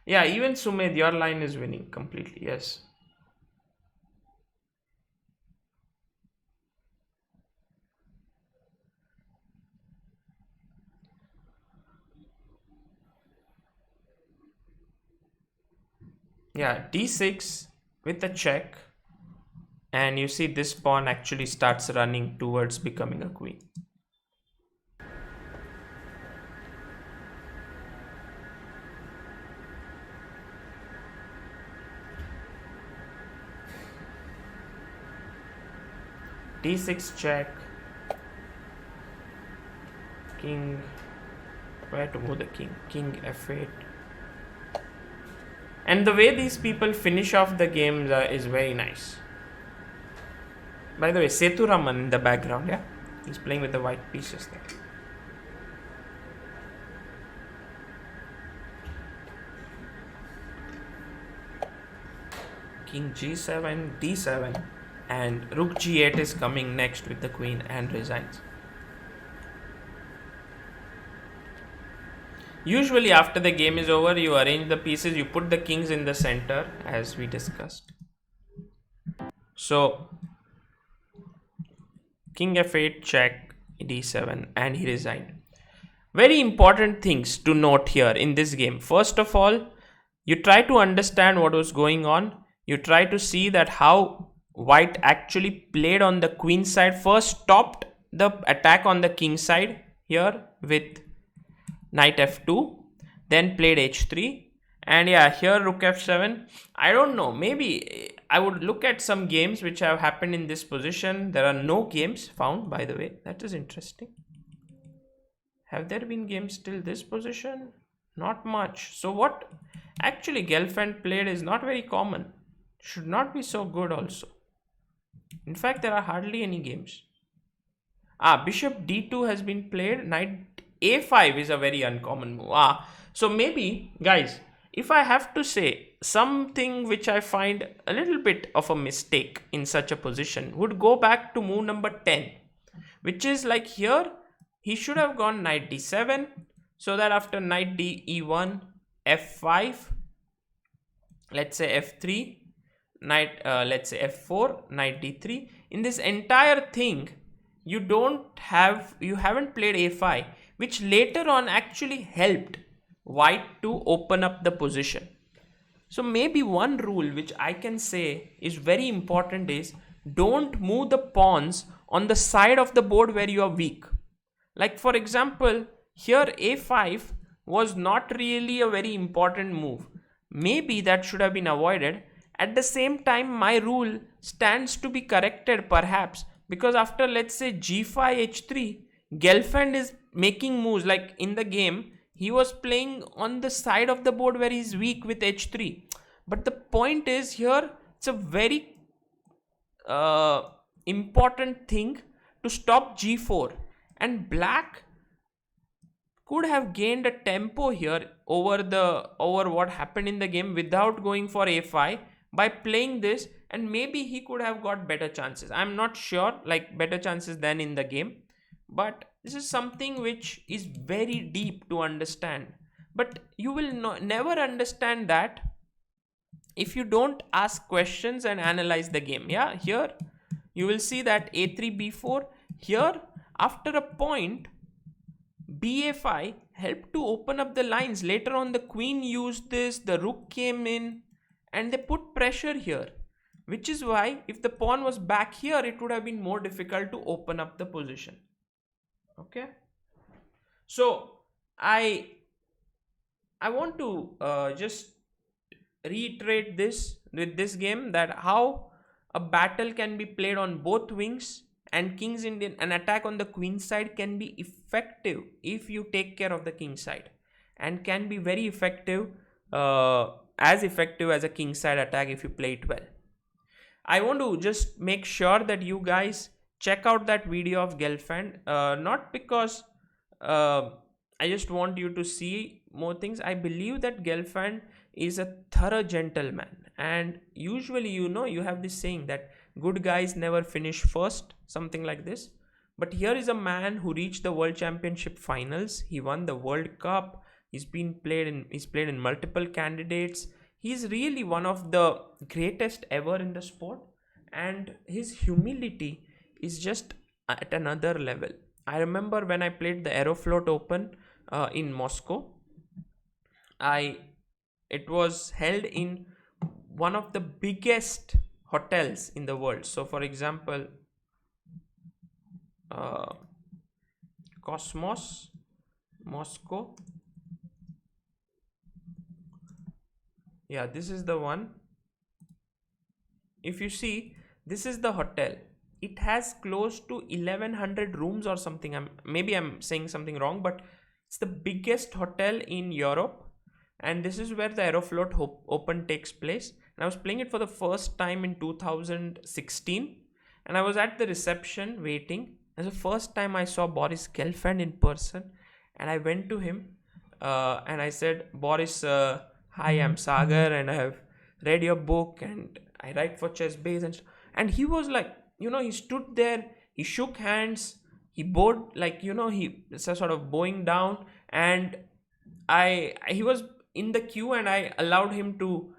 Yeah, even Sumedh, your line is winning completely. Yes. Yeah, d6 with a check, and you see this pawn actually starts running towards becoming a queen. d6 check, king, where to move the king? King f8. And the way these people finish off the games is very nice. By the way, Seturaman in the background, yeah? He's playing with the white pieces there. King G7, D7, and Rook G8 is coming next with the queen and resigns. Usually after the game is over, you arrange the pieces, you put the kings in the center as we discussed. So, King F8, check, D7, and he resigned. Very important things to note here in this game. First of all, you try to understand what was going on. You try to see that how white actually played on the queen side. First stopped the attack on the king side here with knight f2, then played h3, and yeah, here rook f7. I don't know, maybe I would look at some games which have happened in this position. There are no games found, by the way. That is interesting. Have there been games till this position? Not much. So what actually Gelfand played is not very common. Should not be so good also. In fact, there are hardly any games. Bishop d2 has been played. Knight a5 is a very uncommon move. So maybe, guys, if I have to say something which I find a little bit of a mistake in such a position, would go back to move number 10, which is like here, he should have gone knight d7, so that after knight d e1, f5, let's say f3, knight, let's say f4, knight d3. In this entire thing, you haven't played a5, which later on actually helped white to open up the position. So maybe one rule which I can say is very important is don't move the pawns on the side of the board where you are weak. Like for example, here a5 was not really a very important move. Maybe that should have been avoided. At the same time, my rule stands to be corrected perhaps, because after let's say g5 h3, Gelfand is making moves. Like in the game, he was playing on the side of the board where he's weak with h3. But the point is here, it's a very important thing to stop g4. And black could have gained a tempo here over what happened in the game without going for a5 by playing this, and maybe he could have got better chances. I'm not sure, like better chances than in the game, but this is something which is very deep to understand. But you will never understand that if you don't ask questions and analyze the game. Yeah, here you will see that a3 b4. Here after a point, ba5 helped to open up the lines. Later on the queen used this, the rook came in, and they put pressure here, which is why if the pawn was back here, it would have been more difficult to open up the position. Okay, so I want to just reiterate this with this game, that how a battle can be played on both wings, and King's Indian, an attack on the queen side can be effective if you take care of the king side, and can be very effective, as effective as a king side attack if you play it well. I want to just make sure that you guys check out that video of Gelfand, not because I just want you to see more things. I believe that Gelfand is a thorough gentleman, and usually you have this saying that good guys never finish first, something like this. But here is a man who reached the World Championship finals. He won the World Cup. He's played in multiple candidates. He's really one of the greatest ever in the sport, and his humility is just at another level. I remember when I played the Aeroflot Open in Moscow. It was held in one of the biggest hotels in the world. So for example, Cosmos, Moscow. Yeah, this is the one. If you see, this is the hotel. It has close to 1100 rooms or something. Maybe I'm saying something wrong, but it's the biggest hotel in Europe, and this is where the Aeroflot Open takes place. And I was playing it for the first time in 2016, and I was at the reception waiting. It was the first time I saw Boris Gelfand in person, and I went to him and I said, Boris, hi, I'm Sagar, and I have read your book, and I write for ChessBase, and he was like, he stood there, he shook hands, he bowed, like, he sort of bowing down, and he was in the queue, and I allowed him to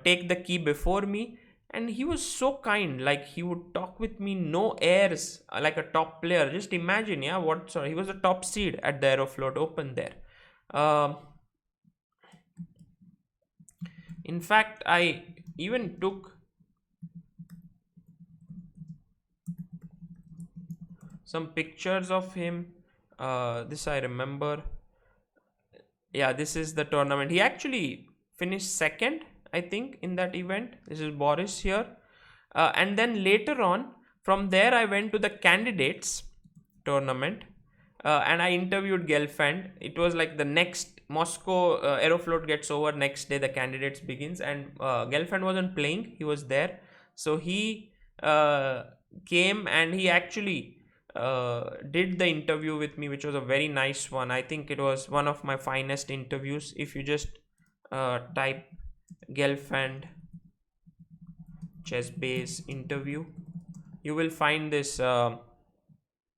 take the key before me, and he was so kind, like he would talk with me, no airs, like a top player. Just imagine, yeah, he was a top seed at the Aeroflot Open there. In fact, I even took some pictures of him. This I remember. Yeah, this is the tournament. He actually finished second, I think, in that event. This is Boris here. And then later on, from there I went to the candidates tournament, and I interviewed Gelfand. It was like the next Moscow Aeroflot gets over, next day the candidates begins, and Gelfand wasn't playing, he was there. So he came and he actually did the interview with me, which was a very nice one. I think it was one of my finest interviews. If you just type Gelfand ChessBase interview, you will find this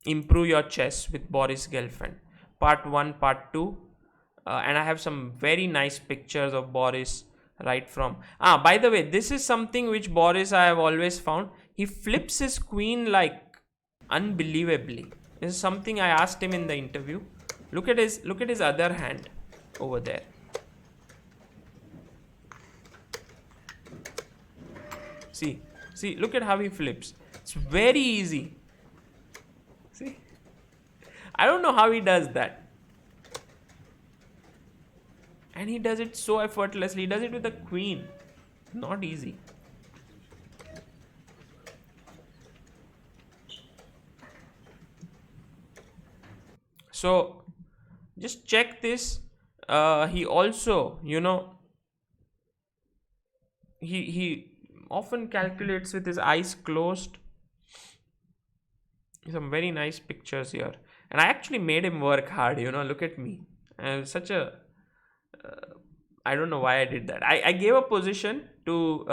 Improve Your Chess with Boris Gelfand, part 1, part 2, and I have some very nice pictures of Boris right from. By the way, this is something which Boris I have always found. He flips his queen like unbelievably. This is something I asked him in the interview. Look at his other hand over there. See, look at how he flips. It's very easy. See, I don't know how he does that, and he does it so effortlessly. He does it with a queen. Not easy. So just check this. He also, he often calculates with his eyes closed. Some very nice pictures here, and I actually made him work hard. Look at me. Such a I don't know why I did that. I gave a position to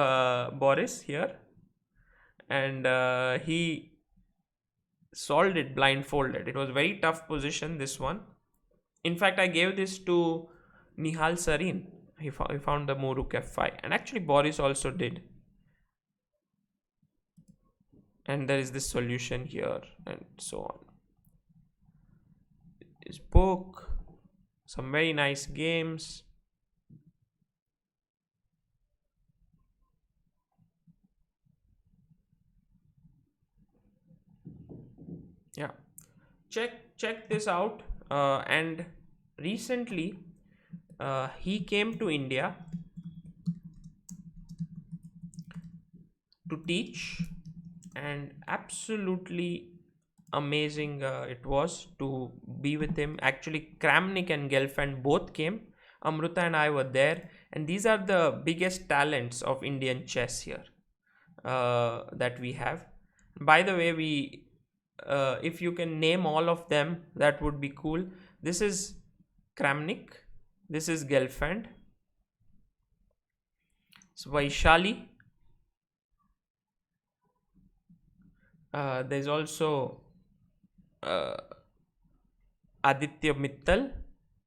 Boris here, and he solved it blindfolded. It was a very tough position, this one. In fact, I gave this to Nihal Sarin. He found the Muruk F5, and actually Boris also did. And there is this solution here, and so on. His book, some very nice games. Yeah, check this out. And recently he came to India to teach, and absolutely amazing it was to be with him. Actually, Kramnik and Gelfand both came. Amruta and I were there, and these are the biggest talents of Indian chess here that we have. By the way, we if you can name all of them, that would be cool. This is Kramnik, this is Gelfand, it's Vaishali, there's also Aditya Mittal.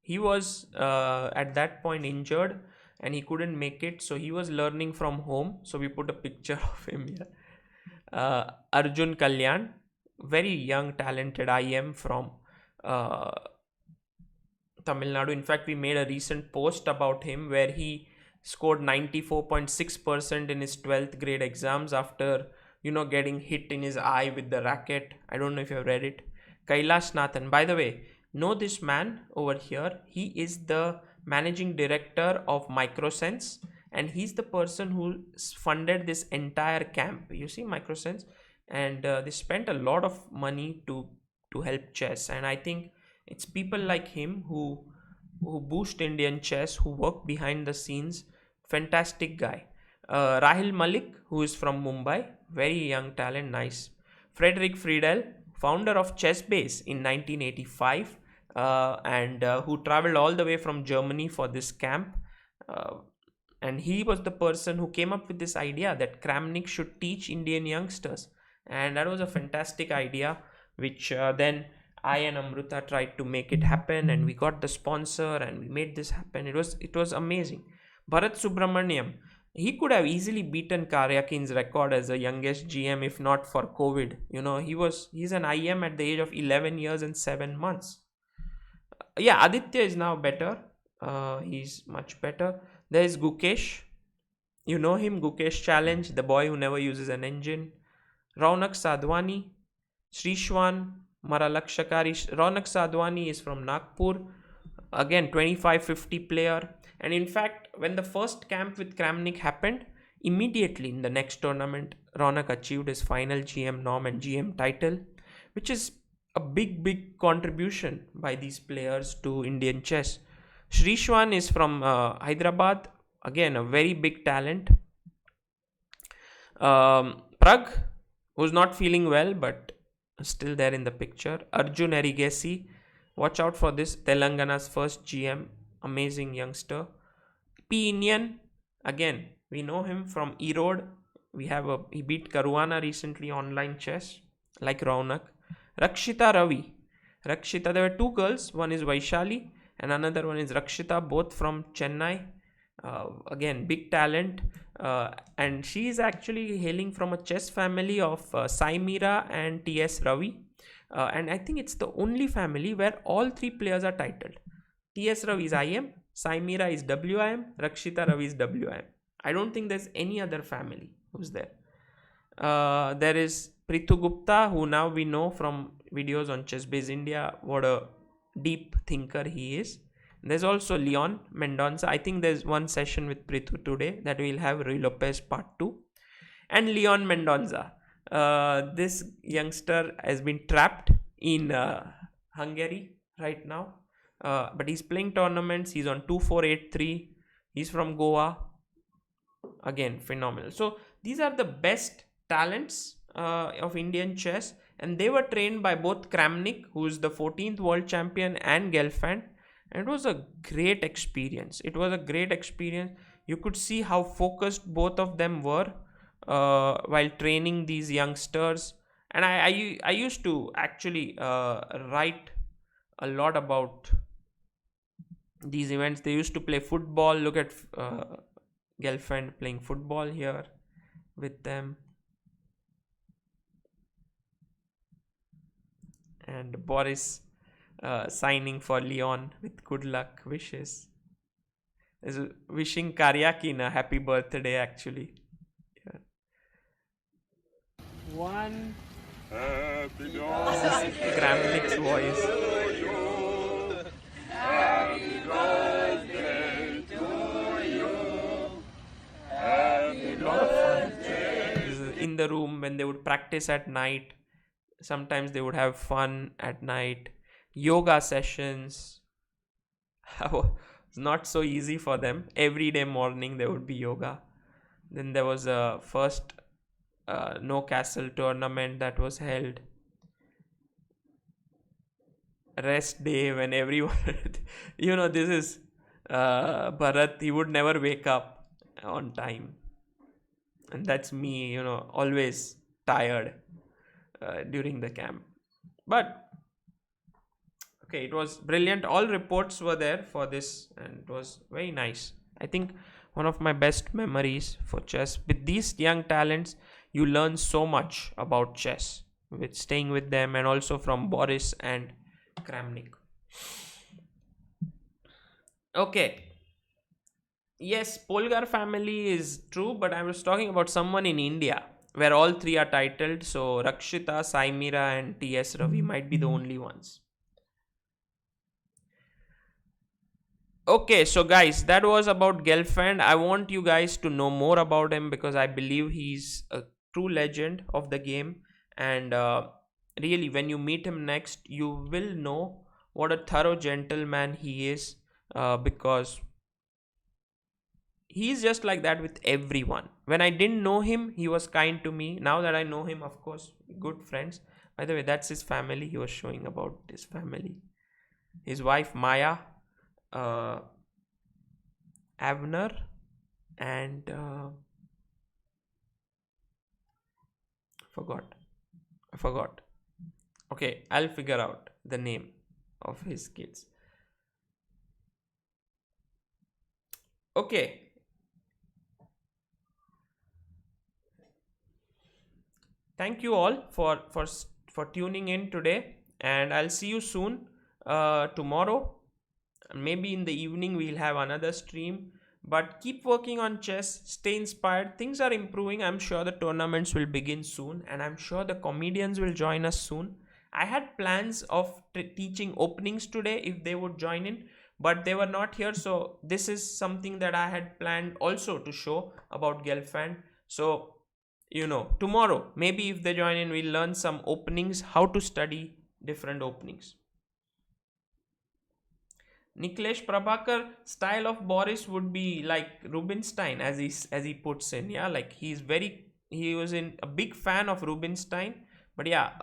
He was at that point injured and he couldn't make it, so he was learning from home, so we put a picture of him here. Arjun Kalyan, very young talented IM from Tamil Nadu. In fact, we made a recent post about him where he scored 94.6% in his 12th grade exams after getting hit in his eye with the racket. I don't know if you have read it. Kailash Nathan, by the way, know this man over here. He is the managing director of Microsense, and he's the person who funded this entire camp. You see, Microsense, and they spent a lot of money to help chess, and I think it's people like him who boost Indian chess, who work behind the scenes. Fantastic guy. Rahil Malik, who is from Mumbai, very young talent, nice. Frederick Friedel, founder of ChessBase in 1985, and who traveled all the way from Germany for this camp. And he was the person who came up with this idea that Kramnik should teach Indian youngsters. And that was a fantastic idea, which then I and Amruta tried to make it happen, and we got the sponsor and we made this happen. It was amazing. Bharat Subramaniam, he could have easily beaten Karyakin's record as the youngest GM if not for COVID. He's an IM at the age of 11 years and 7 months. Yeah, Aditya is now better. He's much better. There is Gukesh. You know him, Gukesh Challenge, the boy who never uses an engine. Raunak Sadhwani, Srishwan, Maralakshakari. Raunak Sadhwani is from Nagpur. Again, 25-50 player. And in fact, when the first camp with Kramnik happened, immediately in the next tournament, Raunak achieved his final GM norm and GM title, which is a big contribution by these players to Indian chess. Srishwan is from Hyderabad, again a very big talent. Prag, who's not feeling well but still there in the picture. Arjun Erigesi, watch out for this, Telangana's first GM, amazing youngster. P. Indian, again we know him from Erode. He beat Caruana recently online chess, like Raunak. Rakshita Ravi. There were two girls, one is Vaishali and another one is Rakshita, both from Chennai. Again, big talent. And she is actually hailing from a chess family of Sai Meera and T.S. Ravi. And I think it's the only family where all three players are titled. T.S. Ravi is IM, Sai Meera is WIM, Rakshita Ravi is WIM. I don't think there's any other family who's there. There is Prithu Gupta, who now we know from videos on ChessBase India what a deep thinker he is. There's also Leon Mendonça. I think there's one session with Prithu today that we'll have Rui Lopez part 2. And Leon Mendonça. This youngster has been trapped in Hungary right now. But he's playing tournaments. He's on 2483. He's from Goa. Again, phenomenal. So these are the best talents of Indian chess. And they were trained by both Kramnik, who is the 14th world champion, and Gelfand. And it was a great experience. You could see how focused both of them were while training these youngsters. And I used to actually write a lot about these events. They used to play football. Look at Gelfand playing football here with them. And Boris signing for Leon with good luck wishes. Is wishing Karyakin a happy birthday actually. Yeah. One. Happy birthday. Kramnik's voice. Happy birthday to you. Happy birthday. In the room when they would practice at night. Sometimes they would have fun at night. Yoga sessions. It's not so easy for them. Every day morning there would be yoga. Then there was a first No Castle tournament that was held. Rest day when everyone... this is Bharat. He would never wake up on time. And that's me, always tired during the camp. But okay, it was brilliant. All reports were there for this and it was very nice. I think one of my best memories for chess. With these young talents, you learn so much about chess with staying with them, and also from Boris and Kramnik. Okay. Yes, Polgar family is true, but I was talking about someone in India where all three are titled. So Rakshita, Sai Meera and T.S. Ravi might be the only ones. Okay, so guys, that was about Gelfand. I want you guys to know more about him because I believe he's a true legend of the game. And really, when you meet him next, you will know what a thorough gentleman he is, because he's just like that with everyone. when I didn't know him, he was kind to me. Now that I know him, of course, good friends. By the way, that's his family. He was showing about his family. His wife Maya, Avner, and I forgot. Okay, I'll figure out the name of his kids. Okay. Thank you all for tuning in today, and I'll see you soon tomorrow. Maybe in the evening we'll have another stream. But keep working on chess, stay inspired. Things are improving. I'm sure the tournaments will begin soon, and I'm sure the comedians will join us soon. I had plans of teaching openings today if they would join in, but they were not here. So this is something that I had planned also to show about Gelfand. So, tomorrow, maybe if they join in, we'll learn some openings, how to study different openings. Niklesh Prabhakar style of Boris would be like Rubinstein, as he puts in. Yeah, like he was a big fan of Rubinstein, but yeah,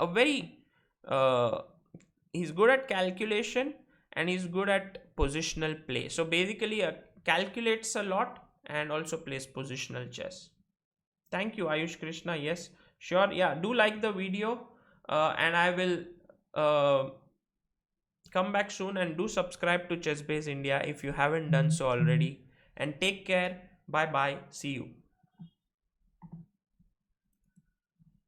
he's good at calculation and he's good at positional play. So basically, calculates a lot and also plays positional chess. Thank you, Ayush Krishna. Yes, sure. Yeah, do like the video, and I will come back soon, and do subscribe to ChessBase India if you haven't done so already. And take care. Bye bye. See you.